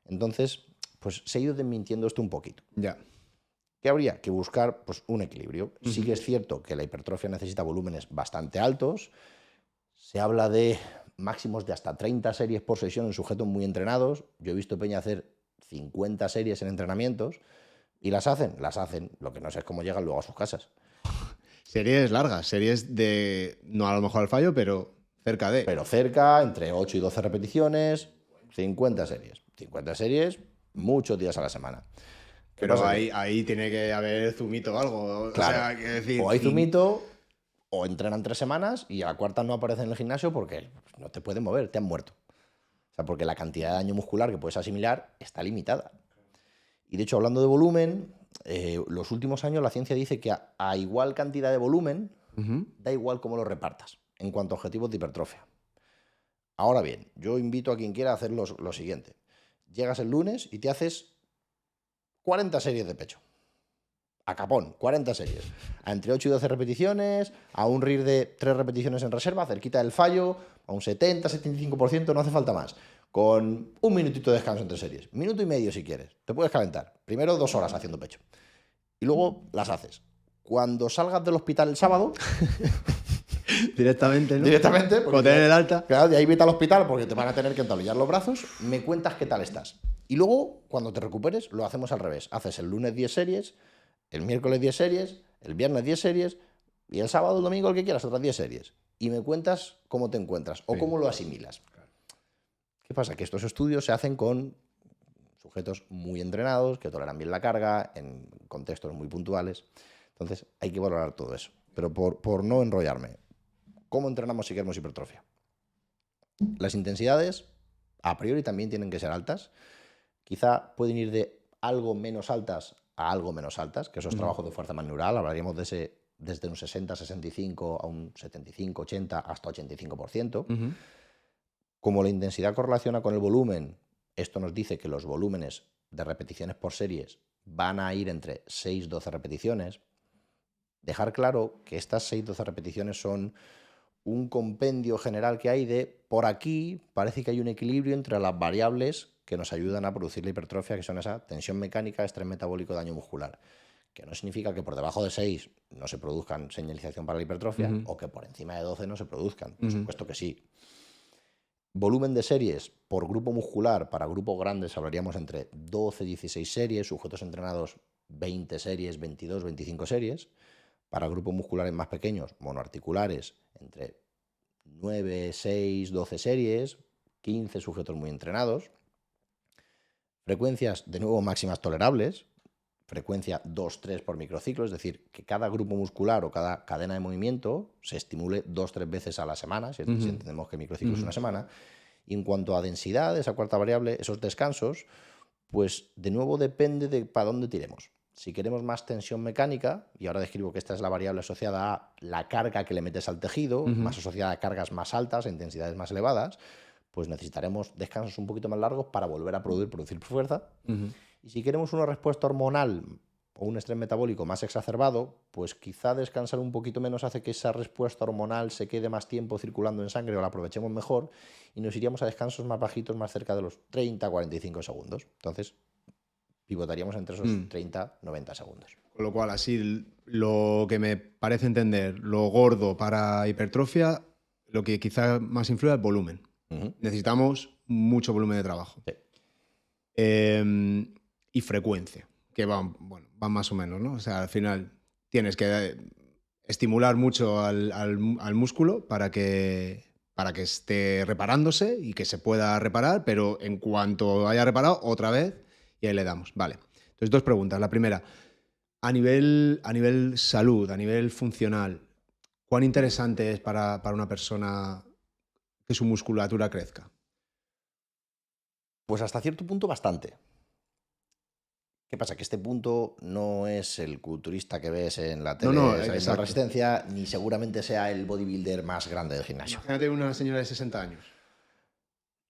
Entonces, pues se ha ido desmintiendo esto un poquito. Ya. ¿Qué habría? Que buscar pues, un equilibrio. Sí que es cierto que la hipertrofia necesita volúmenes bastante altos. Se habla de máximos de hasta 30 series por sesión en sujetos muy entrenados. Yo he visto peña hacer 50 series en entrenamientos y las hacen. Lo que no sé es cómo llegan luego a sus casas. Series largas, series de, no a lo mejor al fallo, pero cerca de. Pero cerca, entre 8 y 12 repeticiones, 50 series. 50 series, muchos días a la semana. Pero ahí tiene que haber zumito o algo. Claro. O sea, quiero decir, o hay zumito, o entrenan 3 semanas y a la cuarta no aparecen en el gimnasio porque no te pueden mover, te han muerto. O sea, porque la cantidad de daño muscular que puedes asimilar está limitada. Y de hecho, hablando de volumen, los últimos años la ciencia dice que a igual cantidad de volumen, da igual cómo lo repartas en cuanto a objetivos de hipertrofia. Ahora bien, yo invito a quien quiera a hacer lo siguiente. Llegas el lunes y te haces 40 series de pecho. A capón, 40 series. A entre 8 y 12 repeticiones, a un RIR de 3 repeticiones en reserva, cerquita del fallo, a un 70-75%, no hace falta más. Con un minutito de descanso entre series. Minuto y medio si quieres. Te puedes calentar. Primero 2 horas haciendo pecho. Y luego las haces. Cuando salgas del hospital el sábado... Directamente, ¿no? Directamente. Como tener el alta. Claro, de ahí vete al hospital porque te van a tener que entablillar los brazos. Me cuentas qué tal estás. Y luego, cuando te recuperes, lo hacemos al revés. Haces el lunes 10 series, el miércoles 10 series, el viernes 10 series y el sábado, el domingo, el que quieras, otras 10 series. Y me cuentas cómo te encuentras o cómo lo asimilas. ¿Qué pasa? Que estos estudios se hacen con sujetos muy entrenados, que toleran bien la carga, en contextos muy puntuales. Entonces, hay que valorar todo eso. Pero por no enrollarme, ¿cómo entrenamos si queremos hipertrofia? Las intensidades, a priori, también tienen que ser altas. Quizá pueden ir de algo menos altas a algo menos altas, que eso es trabajo de fuerza más neural. Hablaríamos de ese desde un 60-65 a un 75-80 hasta 85%. Como la intensidad correlaciona con el volumen, esto nos dice que los volúmenes de repeticiones por series van a ir entre 6-12 repeticiones. Dejar claro que estas 6-12 repeticiones son un compendio general que hay de, por aquí parece que hay un equilibrio entre las variables que nos ayudan a producir la hipertrofia, que son esa tensión mecánica, estrés metabólico, daño muscular. Que no significa que por debajo de 6 no se produzcan señalización para la hipertrofia o que por encima de 12 no se produzcan. Por supuesto que sí. Volumen de series por grupo muscular, para grupos grandes hablaríamos entre 12-16 series, sujetos entrenados 20 series, 22, 25 series. Para grupos musculares más pequeños, monoarticulares, entre 9, 6, 12 series, 15 sujetos muy entrenados. Frecuencias, de nuevo, máximas tolerables. Frecuencia 2-3 por microciclo, es decir, que cada grupo muscular o cada cadena de movimiento se estimule 2-3 veces a la semana, si entendemos que el microciclo es una semana. Y en cuanto a densidad, esa cuarta variable, esos descansos, pues de nuevo depende de para dónde tiremos. Si queremos más tensión mecánica, y ahora describo que esta es la variable asociada a la carga que le metes al tejido, más asociada a cargas más altas, a intensidades más elevadas, pues necesitaremos descansos un poquito más largos para volver a producir fuerza. Y si queremos una respuesta hormonal o un estrés metabólico más exacerbado, pues quizá descansar un poquito menos hace que esa respuesta hormonal se quede más tiempo circulando en sangre o la aprovechemos mejor y nos iríamos a descansos más bajitos, más cerca de los 30-45 segundos. Entonces, pivotaríamos entre esos 30-90 segundos. Con lo cual, así, lo que me parece entender, lo gordo para hipertrofia, lo que quizá más influye es el volumen. Necesitamos mucho volumen de trabajo. Sí. Y frecuencia, que van más o menos, ¿no? O sea, al final tienes que estimular mucho al músculo para que esté reparándose y que se pueda reparar, pero en cuanto haya reparado, otra vez, y ahí le damos. Vale. Entonces, 2 preguntas. La primera, a nivel salud, a nivel funcional, ¿cuán interesante es para una persona que su musculatura crezca? Pues hasta cierto punto bastante. ¿Qué pasa? Que este punto no es el culturista que ves en la tele saliendo de resistencia, ni seguramente sea el bodybuilder más grande del gimnasio. Imagínate una señora de 60 años.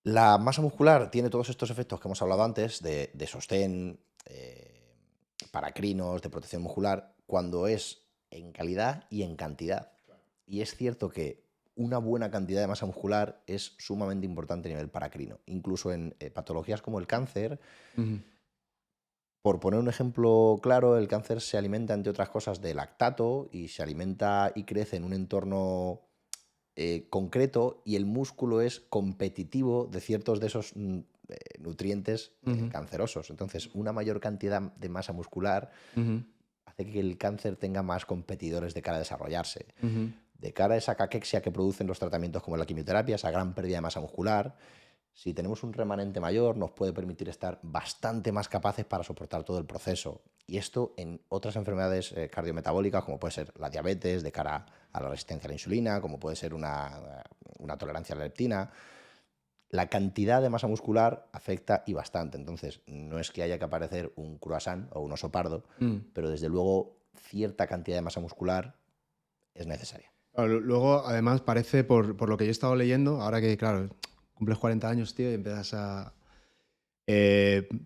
La masa muscular tiene todos estos efectos que hemos hablado antes de sostén, paracrinos, de protección muscular, cuando es en calidad y en cantidad. Y es cierto que una buena cantidad de masa muscular es sumamente importante a nivel paracrino. Incluso en patologías como el cáncer, Ujú, por poner un ejemplo claro, el cáncer se alimenta, entre otras cosas, de lactato y se alimenta y crece en un entorno concreto, y el músculo es competitivo de ciertos de esos nutrientes ujú, cancerosos. Entonces, una mayor cantidad de masa muscular ujú, hace que el cáncer tenga más competidores de cara a desarrollarse. ujú, De cara a esa caquexia que producen los tratamientos como la quimioterapia, esa gran pérdida de masa muscular, si tenemos un remanente mayor, nos puede permitir estar bastante más capaces para soportar todo el proceso. Y esto en otras enfermedades cardiometabólicas, como puede ser la diabetes, de cara a la resistencia a la insulina, como puede ser una tolerancia a la leptina. La cantidad de masa muscular afecta y bastante. Entonces, no es que haya que aparecer un croissant o un oso pardo, mm. pero desde luego cierta cantidad de masa muscular es necesaria. Claro, luego, además, parece, por lo que yo he estado leyendo, ahora que, claro, cumples 40 años, tío, y empiezas a...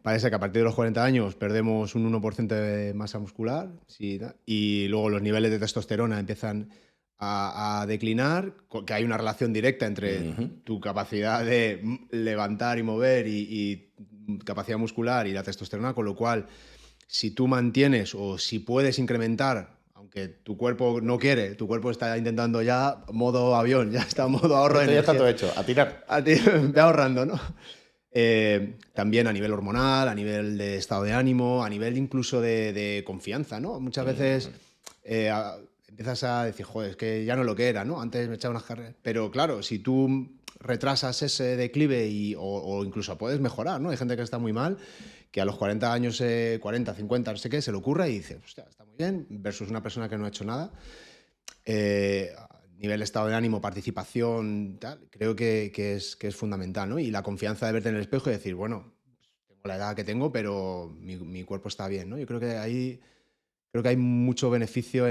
parece que a partir de los 40 años perdemos un 1% de masa muscular, sí, y luego los niveles de testosterona empiezan a declinar, que hay una relación directa entre Ujú. tu capacidad de levantar y mover y capacidad muscular y la testosterona, con lo cual, si tú mantienes o si puedes incrementar, aunque tu cuerpo no quiere, tu cuerpo está intentando ya modo avión, ya está en modo ahorro de Esto ya está todo energía. hecho, a tirar. A ti, ve ahorrando, ¿no? También a nivel hormonal, a nivel de estado de ánimo, a nivel incluso de confianza, ¿no? Muchas veces empiezas a decir, joder, es que ya no es lo que era, ¿no? Antes me echaba unas carreras. Pero claro, si tú retrasas ese declive o incluso puedes mejorar, ¿no? Hay gente que está muy mal, que a los 40 años, 40, 50, no sé qué, se le ocurra y dice, hostia, está muy bien, versus una persona que no ha hecho nada. Nivel estado de ánimo, participación, tal, creo que es fundamental, ¿no? Y la confianza de verte en el espejo y decir, bueno, tengo la edad que tengo, pero mi cuerpo está bien, ¿no? Yo creo que ahí creo que hay mucho beneficio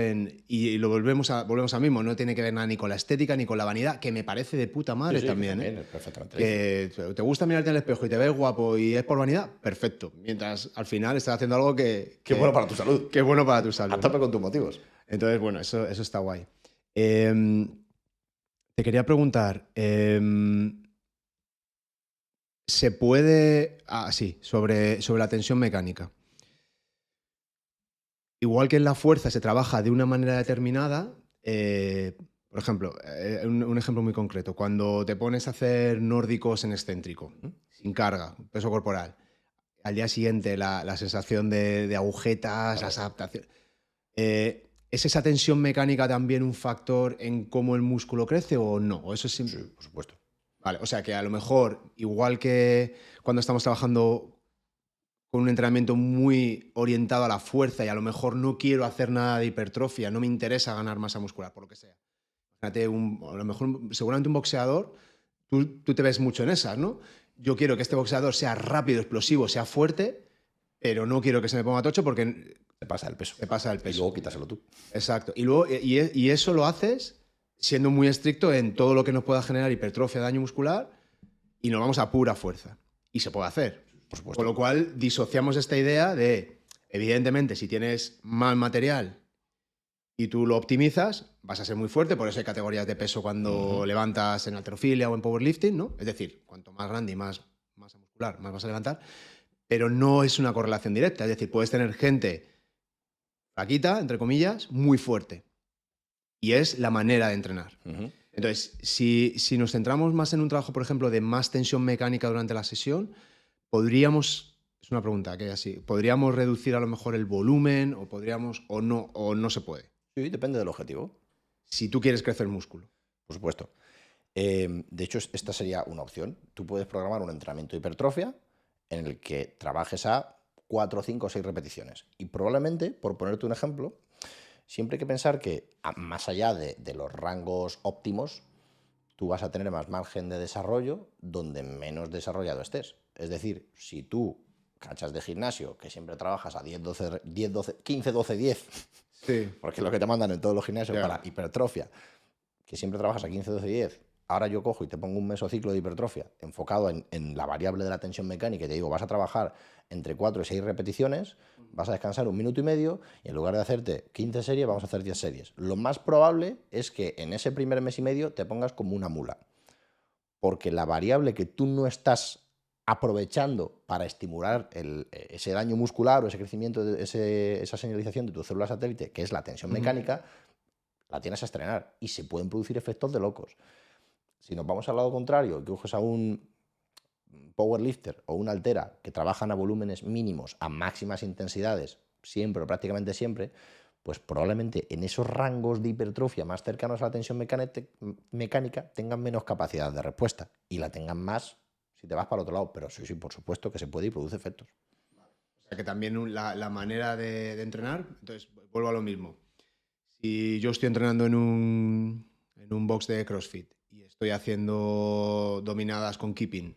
y lo volvemos a mismo, no tiene que ver nada ni con la estética ni con la vanidad, que me parece de puta Sí, madre sí, que también, ¿eh? también es perfectamente lícito. Que te gusta mirarte en el espejo y te ves guapo y es por vanidad, perfecto. Mientras al final estás haciendo algo Qué bueno para tu salud. que es bueno para tu A salud, ¿no? tope con tus motivos. Entonces, bueno, eso está guay. Em, Te quería preguntar, ¿se puede... Ah, sí, sobre la tensión mecánica. Igual que en la fuerza se trabaja de una manera determinada, por ejemplo, un ejemplo muy concreto, cuando te pones a hacer nórdicos en excéntrico, Ujú. sin carga, peso corporal, al día siguiente la sensación de agujetas, las Claro. adaptaciones... ¿Es esa tensión mecánica también un factor en cómo el músculo crece o no? ¿O eso es Sí, por supuesto. vale, o sea que a lo mejor, igual que cuando estamos trabajando con un entrenamiento muy orientado a la fuerza y a lo mejor no quiero hacer nada de hipertrofia, no me interesa ganar masa muscular, por lo que sea. Fíjate, a lo mejor, seguramente un boxeador, tú te ves mucho en esas, ¿no? Yo quiero que este boxeador sea rápido, explosivo, sea fuerte, pero no quiero que se me ponga tocho porque Te pasa el peso. se pasa el Y peso. luego quítaselo tú. Exacto. Y, luego, y eso lo haces siendo muy estricto en todo lo que nos pueda generar hipertrofia, daño muscular, y nos vamos a pura fuerza. Y se puede hacer. Por supuesto. Con lo cual, disociamos esta idea de, evidentemente, si tienes mal material y tú lo optimizas, vas a ser muy fuerte. Por eso hay categorías de peso cuando levantas en halterofilia o en powerlifting, ¿no? Es decir, cuanto más grande y más masa muscular, más vas a levantar. Pero no es una correlación directa. Es decir, puedes tener gente flaquita, entre comillas, muy fuerte. Y es la manera de entrenar. Ujú. Entonces, si nos centramos más en un trabajo, por ejemplo, de más tensión mecánica durante la sesión, podríamos, es una pregunta que así, ¿podríamos reducir a lo mejor el volumen o no se puede? Sí, depende del objetivo. Si tú quieres crecer músculo. Por supuesto. De hecho, esta sería una opción. Tú puedes programar un entrenamiento de hipertrofia en el que trabajes a 4, 5 o 6 repeticiones. Y probablemente, por ponerte un ejemplo, siempre hay que pensar que más allá de los rangos óptimos, tú vas a tener más margen de desarrollo donde menos desarrollado estés. Es decir, si tú cachas de gimnasio, que siempre trabajas a 10, 12, 10, 12, 15, 12, 10, Sí. porque es lo que te mandan en todos los gimnasios Ya. para hipertrofia, que siempre trabajas a 15, 12, 10, ahora yo cojo y te pongo un mesociclo de hipertrofia enfocado en la variable de la tensión mecánica y te digo, vas a trabajar entre 4 y 6 repeticiones, vas a descansar 1 minuto y medio y en lugar de hacerte 15 series, vamos a hacer 10 series. Lo más probable es que en ese primer mes y medio te pongas como una mula, porque la variable que tú no estás aprovechando para estimular ese daño muscular o ese crecimiento, esa señalización de tu célula satélite, que es la tensión mecánica, la tienes a estrenar y se pueden producir efectos de locos. Si nos vamos al lado contrario, que coges a un powerlifter o una altera que trabajan a volúmenes mínimos, a máximas intensidades, siempre o prácticamente siempre, pues probablemente en esos rangos de hipertrofia más cercanos a la tensión mecánica tengan menos capacidad de respuesta y la tengan más si te vas para el otro lado. Pero sí, sí, por supuesto que se puede y produce efectos. O sea que también la manera de entrenar, entonces vuelvo a lo mismo. Si yo estoy entrenando en un box de CrossFit y estoy haciendo dominadas con keeping,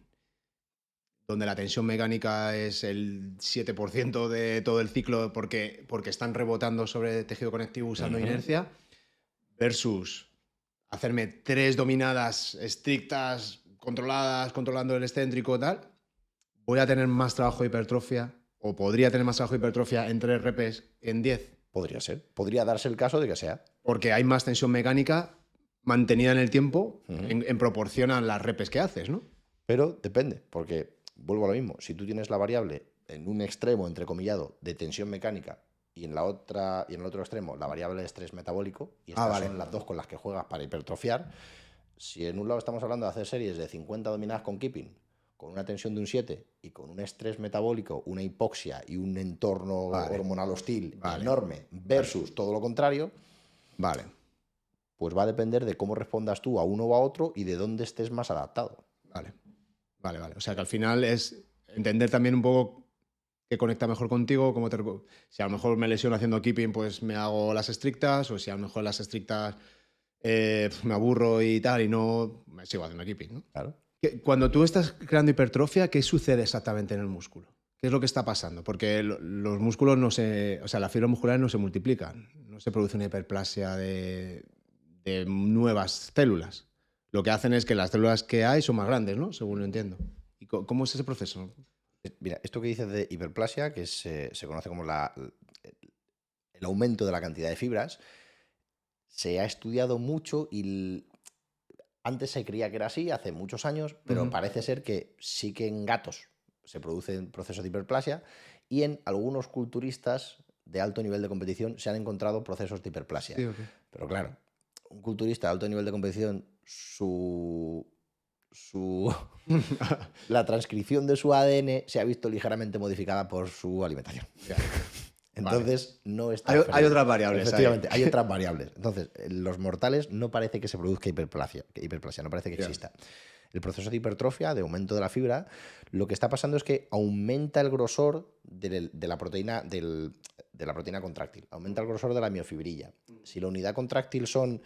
donde la tensión mecánica es el 7% de todo el ciclo porque están rebotando sobre tejido conectivo usando inercia, versus hacerme 3 dominadas estrictas, controladas, controlando el excéntrico y tal, voy a tener más trabajo de hipertrofia o podría tener más trabajo de hipertrofia en 3 repes que en 10. Podría ser. Podría darse el caso de que sea. Porque hay más tensión mecánica mantenida en el tiempo en proporción a las repes que haces, ¿no? Pero depende, porque vuelvo a lo mismo. Si tú tienes la variable en un extremo, entrecomillado, de tensión mecánica y en el otro extremo la variable de estrés metabólico, y estas son las dos con las que juegas para hipertrofiar, si en un lado estamos hablando de hacer series de 50 dominadas con keeping, con una tensión de un 7 y con un estrés metabólico, una hipoxia y un entorno hormonal hostil enorme versus todo lo contrario, pues va a depender de cómo respondas tú a uno o a otro y de dónde estés más adaptado. Vale. O sea que al final es entender también un poco qué conecta mejor contigo, si a lo mejor me lesiono haciendo keeping, pues me hago las estrictas, o si a lo mejor las estrictas me aburro y tal y no me sigo haciendo keeping, ¿no? Claro. Cuando tú estás creando hipertrofia, ¿qué sucede exactamente en el músculo? ¿Qué es lo que está pasando? Porque los músculos no se... O sea, las fibras musculares no se multiplican. No se produce una hiperplasia de nuevas células. Lo que hacen es que las células que hay son más grandes, ¿no? Según lo entiendo. ¿Y cómo es ese proceso? Mira, esto que dices de hiperplasia, que se conoce como el aumento de la cantidad de fibras, se ha estudiado mucho y antes se creía que era así, hace muchos años, pero parece ser que sí que en gatos se producen procesos de hiperplasia y en algunos culturistas de alto nivel de competición se han encontrado procesos de hiperplasia. Sí, okay. Pero claro, un culturista de alto nivel de competición, la transcripción de su ADN se ha visto ligeramente modificada por su alimentación. Entonces, no está... Hay otras variables. Efectivamente, hay otras variables. Entonces, en los mortales no parece que se produzca hiperplasia, no parece que exista. El proceso de hipertrofia, de aumento de la fibra, lo que está pasando es que aumenta el grosor de la proteína contráctil, aumenta el grosor de la miofibrilla. Si la unidad contráctil son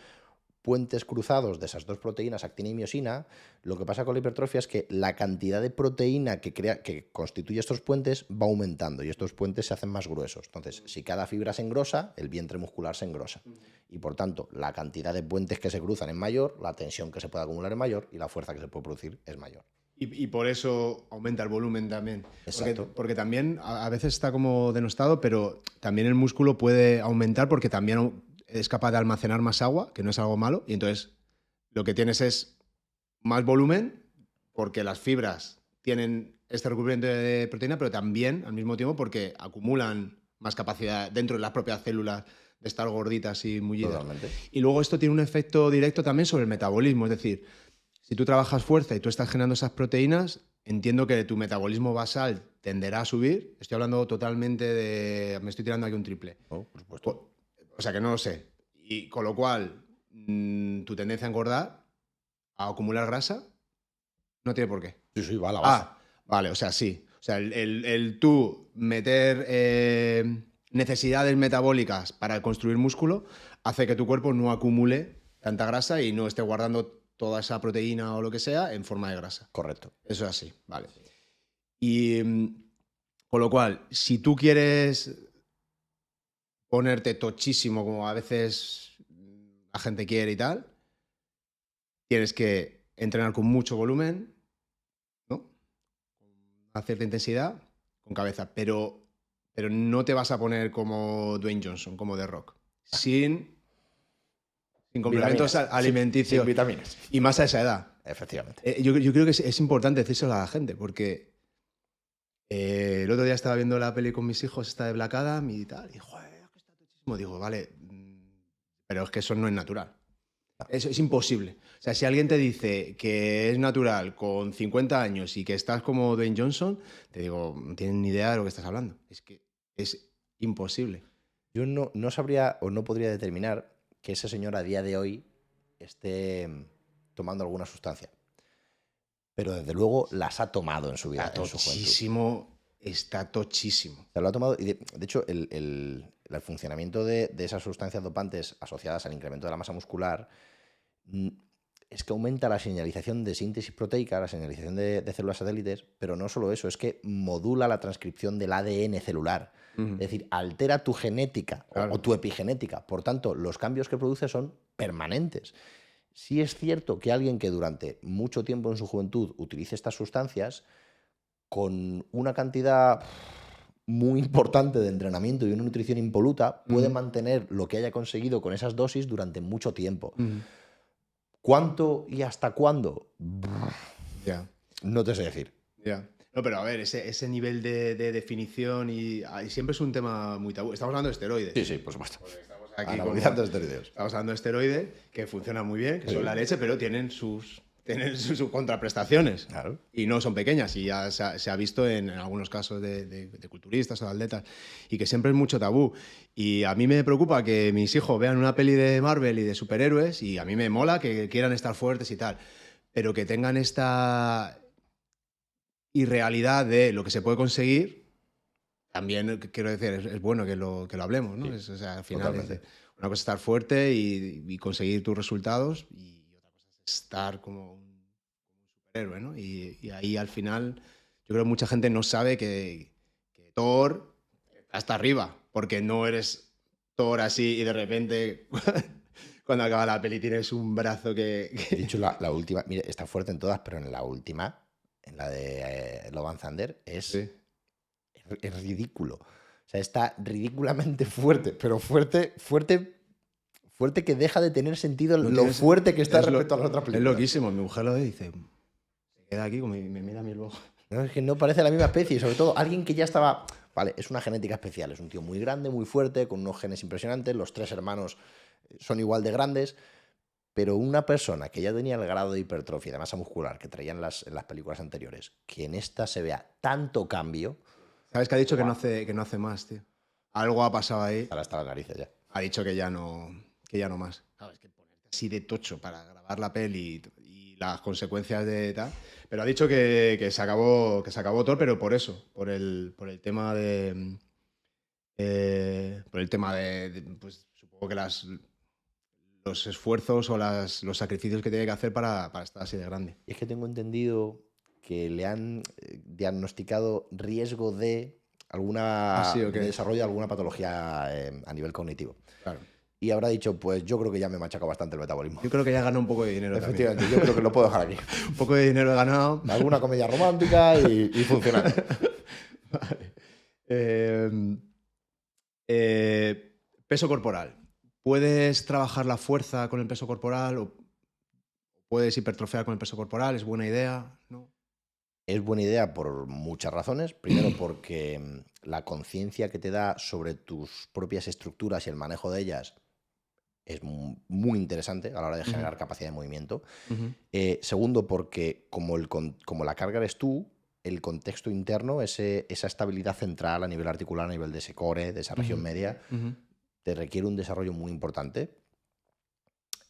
puentes cruzados de esas dos proteínas, actina y miosina, lo que pasa con la hipertrofia es que la cantidad de proteína que constituye estos puentes va aumentando y estos puentes se hacen más gruesos. Entonces, si cada fibra se engrosa, el vientre muscular se engrosa. Y por tanto, la cantidad de puentes que se cruzan es mayor, la tensión que se puede acumular es mayor y la fuerza que se puede producir es mayor. Y por eso aumenta el volumen también. Exacto. Porque también a veces está como denostado, pero también el músculo puede aumentar porque también es capaz de almacenar más agua, que no es algo malo, y entonces lo que tienes es más volumen porque las fibras tienen este recubrimiento de proteína, pero también al mismo tiempo porque acumulan más capacidad dentro de las propias células de estar gorditas y mullidas. Totalmente. Y luego esto tiene un efecto directo también sobre el metabolismo, es decir, si tú trabajas fuerza y tú estás generando esas proteínas, entiendo que tu metabolismo basal tenderá a subir. Estoy hablando totalmente de... Me estoy tirando aquí un triple. Oh, por supuesto. O sea que no lo sé. Y con lo cual, tu tendencia a engordar, a acumular grasa, no tiene por qué. Sí, va a la baja. Vale, o sea, sí. O sea, el tú meter necesidades metabólicas para construir músculo hace que tu cuerpo no acumule tanta grasa y no esté guardando toda esa proteína o lo que sea en forma de grasa. Correcto. Eso es así, vale. Y con lo cual, si tú quieres ponerte tochísimo, como a veces la gente quiere y tal, tienes que entrenar con mucho volumen, ¿no? A cierta intensidad, con cabeza, pero no te vas a poner como Dwayne Johnson, como The Rock, sin complementos alimenticios. Sin vitaminas. Y más a esa edad. Efectivamente. Yo creo que es importante decírselo a la gente, porque el otro día estaba viendo la peli con mis hijos, esta de Black Adam y tal, y joder, que está tochísimo. Digo, vale, pero es que eso no es natural. Es imposible. O sea, si alguien te dice que es natural con 50 años y que estás como Dwayne Johnson, te digo, no tienes ni idea de lo que estás hablando. Es que es imposible. Yo no sabría o no podría determinar que ese señor a día de hoy esté tomando alguna sustancia. Pero desde luego las ha tomado en su vida, en su juventud. Está tochísimo. Se lo ha tomado. Y de hecho, el funcionamiento de esas sustancias dopantes asociadas al incremento de la masa muscular es que aumenta la señalización de síntesis proteica, la señalización de células satélites, pero no solo eso, es que modula la transcripción del ADN celular. Es decir, altera tu genética o tu epigenética. Por tanto, los cambios que produce son permanentes. Sí es cierto que alguien que durante mucho tiempo en su juventud utilice estas sustancias, con una cantidad muy importante de entrenamiento y una nutrición impoluta, puede mantener lo que haya conseguido con esas dosis durante mucho tiempo. ¿Cuánto y hasta cuándo? No te sé decir. No, pero a ver, ese nivel de definición y siempre es un tema muy tabú. Estamos hablando de esteroides. Sí, por supuesto. Estamos aquí anabolizantes esteroideos. Estamos hablando de esteroides que funcionan muy bien, que son la leche, pero tienen sus contraprestaciones. Claro. Y no son pequeñas. Y ya se ha visto en algunos casos de culturistas o de atletas. Y que siempre es mucho tabú. Y a mí me preocupa que mis hijos vean una peli de Marvel y de superhéroes, y a mí me mola que quieran estar fuertes y tal, pero que tengan esta irrealidad de lo que se puede conseguir. También quiero decir, es bueno que lo hablemos, ¿no? Sí, o sea, al final una cosa es estar fuerte y conseguir tus resultados, y otra cosa es estar como un superhéroe, ¿no? Y ahí al final yo creo que mucha gente no sabe que Thor está hasta arriba, porque no eres Thor así y de repente cuando acaba la peli tienes un brazo que... He dicho la última, mire, está fuerte en todas, pero en la última, en la de Love and Thunder, es ridículo. O sea, está ridículamente fuerte, pero fuerte que deja de tener sentido lo fuerte que está respecto a las otras películas. Es loquísimo. Mi mujer lo ve y dice, se queda aquí, me mira a mí luego. No, es que no parece la misma especie, y sobre todo alguien que ya estaba... Vale, es una genética especial, es un tío muy grande, muy fuerte, con unos genes impresionantes, los 3 hermanos son igual de grandes, pero una persona que ya tenía el grado de hipertrofia, de masa muscular que traían en las películas anteriores, que en esta se vea tanto cambio... ¿Sabes que ha dicho que no hace más, tío? Algo ha pasado ahí. Ahora está las narices ya. Ha dicho que ya no más. Claro, es que ponerte así de tocho para grabar la peli y las consecuencias de tal. Pero ha dicho que se acabó Thor, pero por eso, por el tema de... pues supongo que los esfuerzos o los sacrificios que tiene que hacer para estar así de grande. Y es que tengo entendido que le han diagnosticado riesgo de desarrollo de alguna patología a nivel cognitivo. Claro. Y habrá dicho, pues yo creo que ya me machaca bastante el metabolismo. Yo creo que ya ganó un poco de dinero. Efectivamente, yo creo que lo puedo dejar aquí. Un poco de dinero he ganado. Alguna comedia romántica y funcionando. Vale. Peso corporal. ¿Puedes trabajar la fuerza con el peso corporal o puedes hipertrofiar con el peso corporal? ¿Es buena idea? ¿No? Es buena idea por muchas razones. Primero, porque la conciencia que te da sobre tus propias estructuras y el manejo de ellas es muy interesante a la hora de generar capacidad de movimiento. Segundo, porque como la carga eres tú, el contexto interno, esa estabilidad central a nivel articular, a nivel de ese core, de esa región media, te requiere un desarrollo muy importante.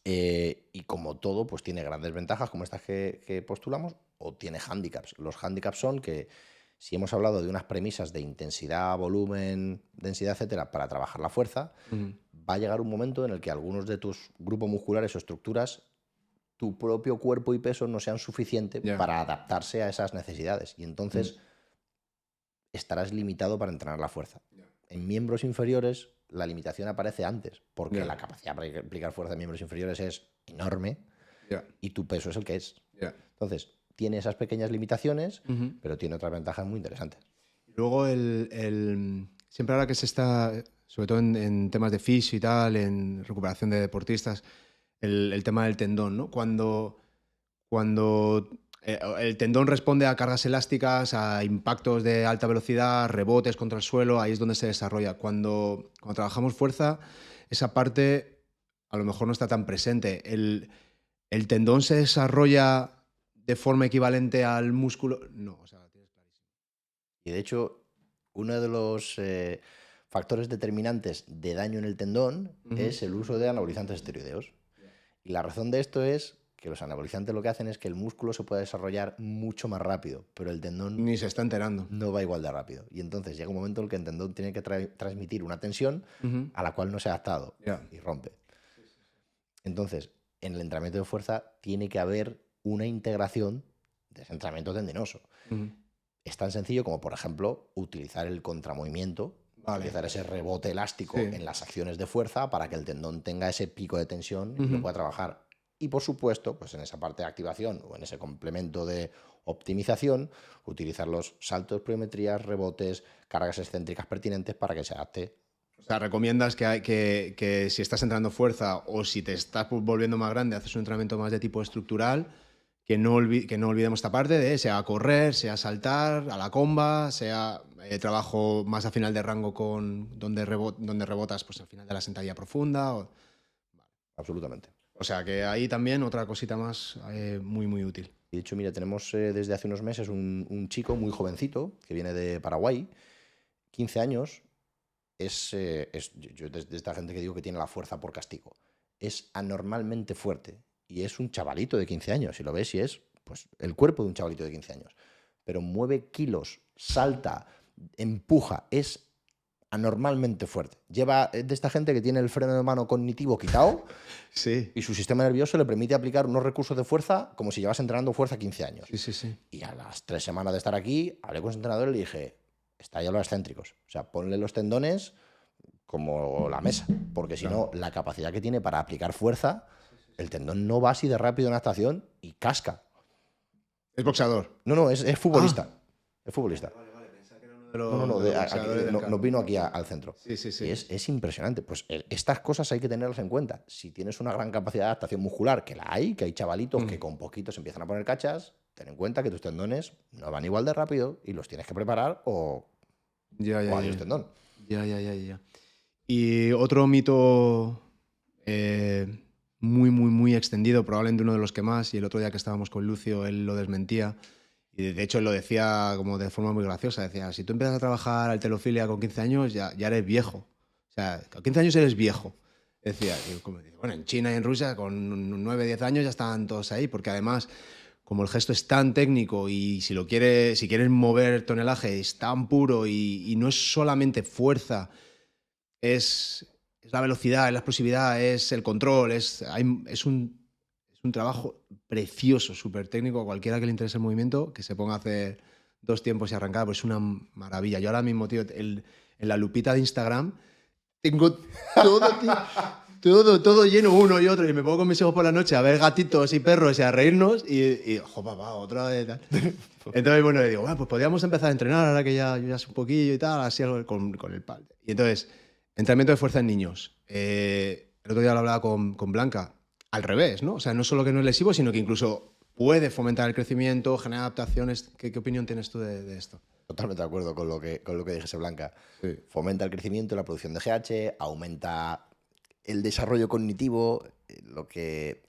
Y como todo, pues tiene grandes ventajas como estas que postulamos, o tiene hándicaps. Los hándicaps son que si hemos hablado de unas premisas de intensidad, volumen, densidad, etcétera, para trabajar la fuerza, va a llegar un momento en el que algunos de tus grupos musculares o estructuras, tu propio cuerpo y peso no sean suficientes para adaptarse a esas necesidades. Y entonces estarás limitado para entrenar la fuerza. En miembros inferiores, la limitación aparece antes, porque la capacidad para aplicar fuerza en miembros inferiores es enorme. Ya. Y tu peso es el que es. Ya. Entonces, tiene esas pequeñas limitaciones, pero tiene otras ventajas muy interesantes. Luego, siempre ahora que se está, sobre todo en temas de fisio y tal, en recuperación de deportistas, el tema del tendón, ¿no? Cuando el tendón responde a cargas elásticas, a impactos de alta velocidad, rebotes contra el suelo, ahí es donde se desarrolla. Cuando trabajamos fuerza, esa parte a lo mejor no está tan presente. ¿El tendón se desarrolla de forma equivalente al músculo? No, o sea, lo tienes clarísimo. Y de hecho, uno de los factores determinantes de daño en el tendón es el uso de anabolizantes esteroideos. Y la razón de esto es que los anabolizantes lo que hacen es que el músculo se pueda desarrollar mucho más rápido, pero el tendón Ni se está enterando. no va igual de rápido. Y entonces llega un momento en el que el tendón tiene que transmitir una tensión a la cual no se ha adaptado y rompe. Entonces, en el entrenamiento de fuerza tiene que haber una integración de ese entrenamiento tendinoso. Es tan sencillo como, por ejemplo, utilizar el contramovimiento, utilizar ese rebote elástico en las acciones de fuerza para que el tendón tenga ese pico de tensión y lo pueda trabajar. Y, por supuesto, pues en esa parte de activación o en ese complemento de optimización, utilizar los saltos, pliometrías, rebotes, cargas excéntricas pertinentes para que se adapte. O sea, recomiendas que si estás entrenando fuerza o si te estás volviendo más grande, haces un entrenamiento más de tipo estructural, que no olvidemos esta parte de sea correr, sea saltar, a la comba, sea trabajo más a final de rango donde rebotas pues al final de la sentadilla profunda. Absolutamente. O sea, que ahí también otra cosita más muy, muy útil. Y de hecho, mira, tenemos desde hace unos meses un chico muy jovencito que viene de Paraguay, 15 años. Yo de esta gente que digo que tiene la fuerza por castigo. Es anormalmente fuerte. Y es un chavalito de 15 años. Si lo ves, y es pues, el cuerpo de un chavalito de 15 años. Pero mueve kilos, salta, empuja. Es anormalmente fuerte. De esta gente que tiene el freno de mano cognitivo quitado y su sistema nervioso le permite aplicar unos recursos de fuerza como si llevas entrenando fuerza 15 años. Sí. Y a las 3 semanas de estar aquí, hablé con su entrenador y le dije, está ya los excéntricos. O sea, ponle los tendones como la mesa, porque si no, la capacidad que tiene para aplicar fuerza, el tendón no va así de rápido en adaptación y casca. ¿Es boxeador? No, es futbolista. Es futbolista. No, nos vino aquí al centro. Sí. Y es impresionante. Pues estas cosas hay que tenerlas en cuenta. Si tienes una gran capacidad de adaptación muscular, que la hay, que hay chavalitos que con poquitos empiezan a poner cachas, ten en cuenta que tus tendones no van igual de rápido y los tienes que preparar o adiós tendón. Ya. Y otro mito muy, muy, muy extendido, probablemente uno de los que más, y el otro día que estábamos con Lucio, él lo desmentía. Y de hecho él lo decía como de forma muy graciosa. Decía, si tú empiezas a trabajar halterofilia con 15 años, ya eres viejo. O sea, con 15 años eres viejo. Decía, bueno, en China y en Rusia con 9, 10 años ya están todos ahí, porque además, como el gesto es tan técnico y si quieres mover tonelaje es tan puro y no es solamente fuerza, es la velocidad, es la explosividad, es el control, es un trabajo precioso, súper técnico. Cualquiera que le interese el movimiento, que se ponga a hacer 2 tiempos y arrancar, pues es una maravilla. Yo ahora mismo, tío, en la lupita de Instagram tengo todo, tío, todo lleno uno y otro. Y me pongo con mis hijos por la noche a ver gatitos y perros y a reírnos y ojo, papá, otra vez. Tal. Entonces, bueno, le digo, bueno, pues podríamos empezar a entrenar ahora que yo ya sé un poquillo y tal, así algo con el pal. Y entonces, entrenamiento de fuerza en niños. El otro día lo hablaba con Blanca. Al revés, ¿no? O sea, no solo que no es lesivo, sino que incluso puede fomentar el crecimiento, generar adaptaciones. ¿Qué opinión tienes tú de esto? Totalmente de acuerdo con lo que dijese Blanca. Sí. Fomenta el crecimiento y la producción de GH, aumenta el desarrollo cognitivo, lo que...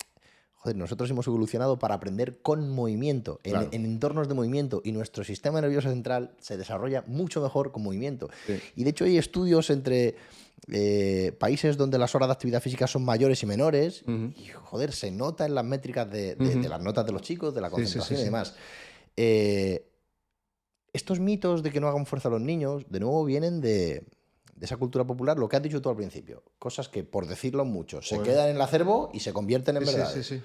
Joder, nosotros hemos evolucionado para aprender con movimiento, Claro. en entornos de movimiento, y nuestro sistema nervioso central se desarrolla mucho mejor con movimiento. Sí. Y de hecho hay estudios entre países donde las horas de actividad física son mayores y menores, y joder, se nota en las métricas de las notas de los chicos, de la concentración y demás. Estos mitos de que no hagan fuerza a los niños, de nuevo vienen de esa cultura popular, lo que has dicho tú al principio. Cosas que, por decirlo mucho, se quedan en el acervo y se convierten en verdades. Sí.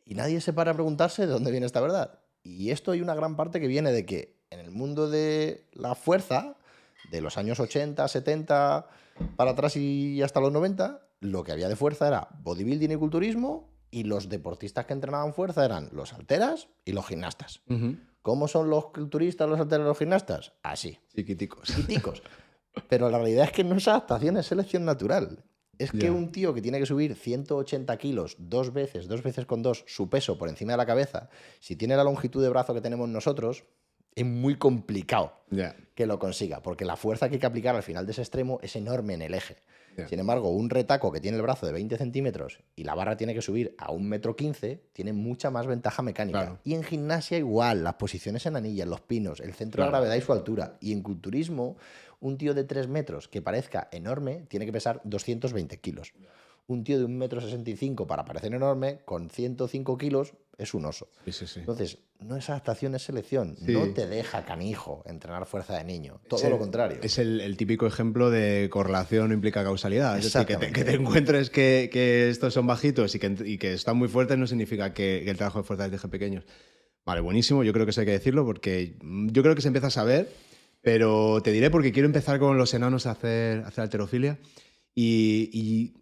Y nadie se para a preguntarse de dónde viene esta verdad. Y esto hay una gran parte que viene de que en el mundo de la fuerza, de los años 80, 70, para atrás y hasta los 90, lo que había de fuerza era bodybuilding y culturismo Y los deportistas que entrenaban fuerza eran los halteras y los gimnastas. Ujú. ¿Cómo son los culturistas, los halteras y los gimnastas? Así, Chiquiticos. chiquiticos. Pero la realidad es que no es adaptación, es selección natural. Es que Ya. un tío que tiene que subir 180 kilos dos veces con dos, su peso por encima de la cabeza, si tiene la longitud de brazo que tenemos nosotros, es muy complicado Ya. que lo consiga, porque la fuerza que hay que aplicar al final de ese extremo es enorme en el eje. Ya. Sin embargo, un retaco que tiene el brazo de 20 centímetros y la barra tiene que subir a 1,15 m, tiene mucha más ventaja mecánica. Claro. Y en gimnasia igual, las posiciones en anillas, los pinos, el centro de Claro. gravedad y su altura. Y en culturismo, un tío de 3 metros que parezca enorme tiene que pesar 220 kilos. Un tío de 1,65 m para parecer enorme, con 105 kilos, es un oso. Sí, sí, sí. Entonces, no es adaptación, es selección. Sí. No te deja canijo entrenar fuerza de niño. Todo Es el- lo contrario. Es el típico ejemplo de correlación no implica causalidad. Es decir, que te Exactamente. encuentres que estos son bajitos y que están muy fuertes no significa que el trabajo de fuerza es desde pequeños. Vale, buenísimo. Yo creo que eso hay que decirlo porque yo creo que se empieza a saber, pero te diré porque quiero empezar con los enanos a hacer halterofilia y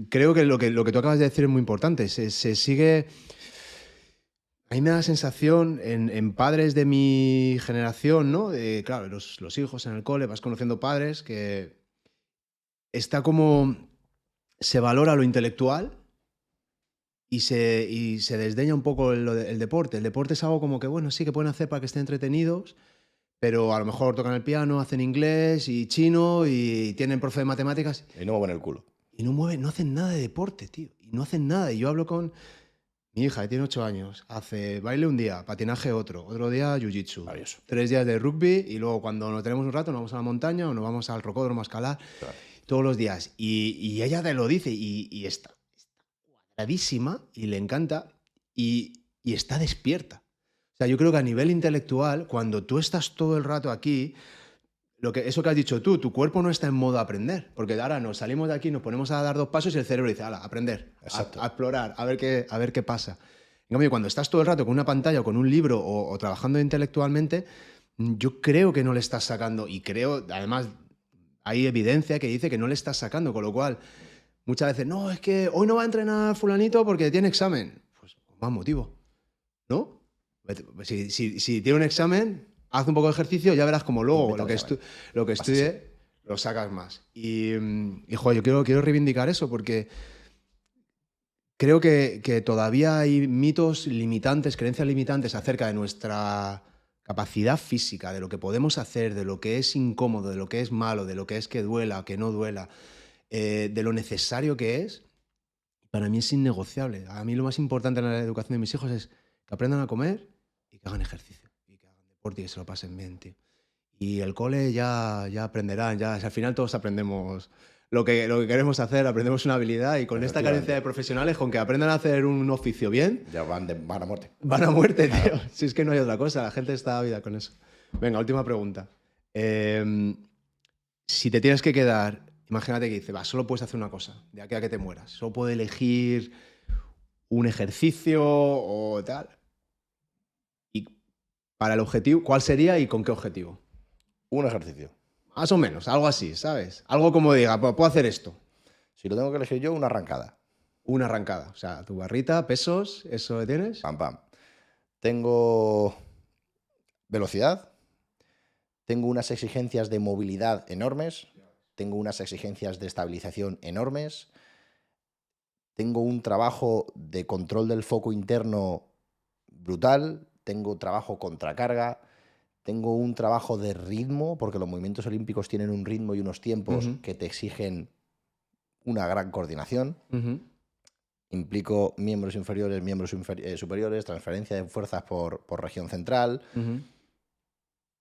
creo que lo que tú acabas de decir es muy importante. Se sigue... A mí me da la sensación en padres de mi generación, ¿no? Claro, los hijos en el cole, vas conociendo padres que está como... Se valora lo intelectual y se desdeña un poco el deporte. El deporte es algo como que, bueno, sí que pueden hacer para que estén entretenidos, pero a lo mejor tocan el piano, hacen inglés y chino y tienen profe de matemáticas Y no mueven el culo. y no hacen nada de deporte, tío. Y no hacen nada. Y yo hablo con mi hija, que tiene 8 años, hace baile un día, patinaje otro día jiu-jitsu, Maravilloso. 3 días de rugby y luego cuando nos tenemos un rato nos vamos a la montaña o nos vamos al rocódromo a escalar, Claro. todos los días. Y ella te lo dice y está cuadradísima y le encanta y está despierta. O sea, yo creo que a nivel intelectual, cuando tú estás todo el rato aquí, eso que has dicho tú, tu cuerpo no está en modo aprender, porque ahora nos salimos de aquí, nos ponemos a dar 2 pasos y el cerebro dice, ala, aprender, Exacto. a explorar, a ver qué pasa. En cambio, cuando estás todo el rato con una pantalla o con un libro o trabajando intelectualmente, yo creo que no le estás sacando, y creo, además, hay evidencia que dice que no le estás sacando, con lo cual, muchas veces, no, es que hoy no va a entrenar fulanito porque tiene examen. Pues con más motivo, ¿no? Si tiene un examen, haz un poco de ejercicio, ya verás como luego lo que estudie lo sacas más. Y joder, yo quiero reivindicar eso porque creo que todavía hay mitos limitantes, creencias limitantes acerca de nuestra capacidad física, de lo que podemos hacer, de lo que es incómodo, de lo que es malo, de lo que es que duela, que no duela, de lo necesario que es. Para mí es innegociable. A mí lo más importante en la educación de mis hijos es que aprendan a comer y que hagan ejercicio y que hagan deporte y que se lo pasen bien, tío. Y el cole ya aprenderán, al final todos aprendemos lo que queremos hacer, aprendemos una habilidad y con esta carencia de profesionales, con que aprendan a hacer un oficio bien, Ya van a muerte. van a muerte, tío. Si es que no hay otra cosa, la gente está ávida con eso. Venga, última pregunta. Si te tienes que quedar, imagínate que dices, va, solo puedes hacer una cosa, de aquí a que te mueras. Solo puedes elegir un ejercicio o tal. Y para el objetivo, ¿cuál sería y con qué objetivo? Un ejercicio. Más o menos, algo así, ¿sabes? Algo como diga, puedo hacer esto. Si lo tengo que elegir yo, una arrancada. Una arrancada. O sea, tu barrita, pesos, ¿eso que tienes? Pam, pam. Tengo velocidad. Tengo unas exigencias de movilidad enormes. Tengo unas exigencias de estabilización enormes. Tengo un trabajo de control del foco interno brutal. Tengo trabajo contracarga. Tengo un trabajo de ritmo, porque los movimientos olímpicos tienen un ritmo y unos tiempos que te exigen una gran coordinación. Implico miembros inferiores, miembros superiores, transferencia de fuerzas por región central.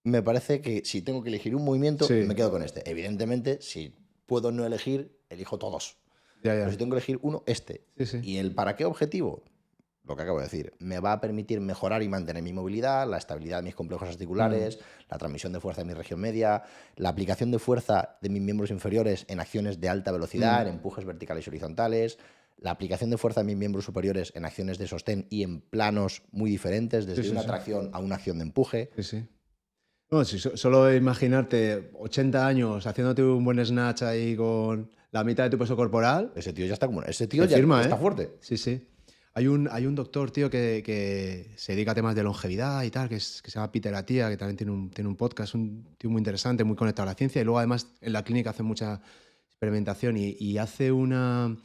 Me parece que si tengo que elegir un movimiento, Sí. me quedo con este. Evidentemente, si puedo no elegir, elijo todos. Pero si tengo que elegir uno, este. Sí, sí. ¿Y el para qué objetivo? Lo que acabo de decir, me va a permitir mejorar y mantener mi movilidad, la estabilidad de mis complejos articulares, la transmisión de fuerza de mi región media, la aplicación de fuerza de mis miembros inferiores en acciones de alta velocidad, en empujes verticales y horizontales, la aplicación de fuerza de mis miembros superiores en acciones de sostén y en planos muy diferentes, desde una tracción a una acción de empuje. Sí, sí. No, si solo imaginarte 80 años haciéndote un buen snatch ahí con la mitad de tu peso corporal. Ese tío ya está como... Ese tío Te ya firma, está ¿eh? fuerte. Sí, sí. Hay un doctor, tío, que se dedica a temas de longevidad y tal, que se llama Peter Attia, que también tiene un podcast, un tío muy interesante, muy conectado a la ciencia, y luego además en la clínica hace mucha experimentación y hace una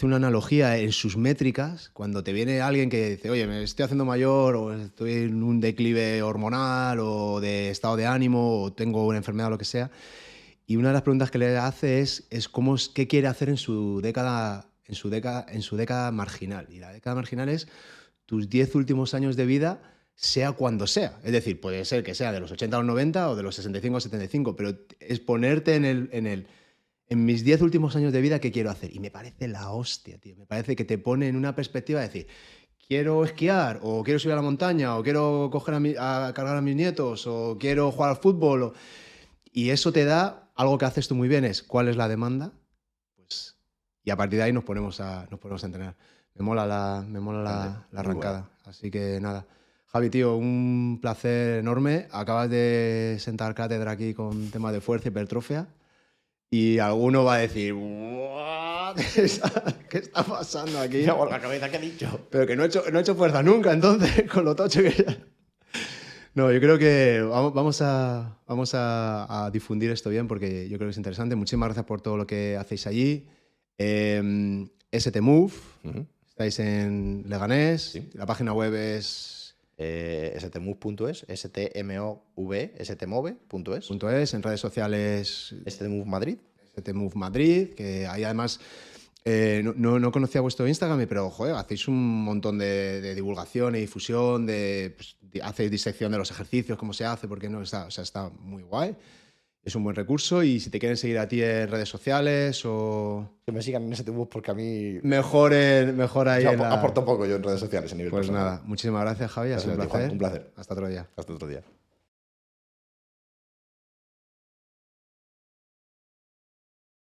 analogía en sus métricas. Cuando te viene alguien que dice, oye, me estoy haciendo mayor, o estoy en un declive hormonal, o de estado de ánimo, o tengo una enfermedad o lo que sea, y una de las preguntas que le hace es qué quiere hacer en su década marginal. Y la década marginal es tus 10 últimos años de vida, sea cuando sea. Es decir, puede ser que sea de los 80 a los 90 o de los 65 a 75, pero es ponerte en mis 10 últimos años de vida, ¿qué quiero hacer? Y me parece la hostia, tío. Me parece que te pone en una perspectiva de decir, quiero esquiar, o quiero subir a la montaña, o quiero coger a cargar a mis nietos, o quiero jugar al fútbol. Y eso te da algo que haces tú muy bien, es cuál es la demanda, pues, y a partir de ahí nos ponemos a entrenar. Me mola la arrancada. Bueno. Así que nada. Javi, tío, un placer enorme. Acabas de sentar cátedra aquí con temas de fuerza y hipertrofia. Y alguno va a decir, ¿qué está pasando aquí? Mira por la cabeza que he dicho. Pero que no he hecho fuerza nunca, entonces, con lo tocho que ya... No, yo creo que vamos a difundir esto bien, porque yo creo que es interesante. Muchísimas gracias por todo lo que hacéis allí. ST Move, estáis en Leganés, sí. La página web es... stmove.es, stmove.es. En redes sociales... STMove Madrid. STMove Madrid, que ahí además... no conocía vuestro Instagram, pero joder, hacéis un montón de divulgación y difusión, pues, hacéis disección de los ejercicios, cómo se hace, por qué no, está muy guay. Es un buen recurso, y si te quieren seguir a ti en redes sociales o... Que me sigan en STMove, porque a mí... Mejor ahí. Yo aporto poco yo en redes sociales a nivel Pues personal. Nada, muchísimas gracias, Javi, ha sido un placer. Un placer. Hasta otro día. Hasta otro día.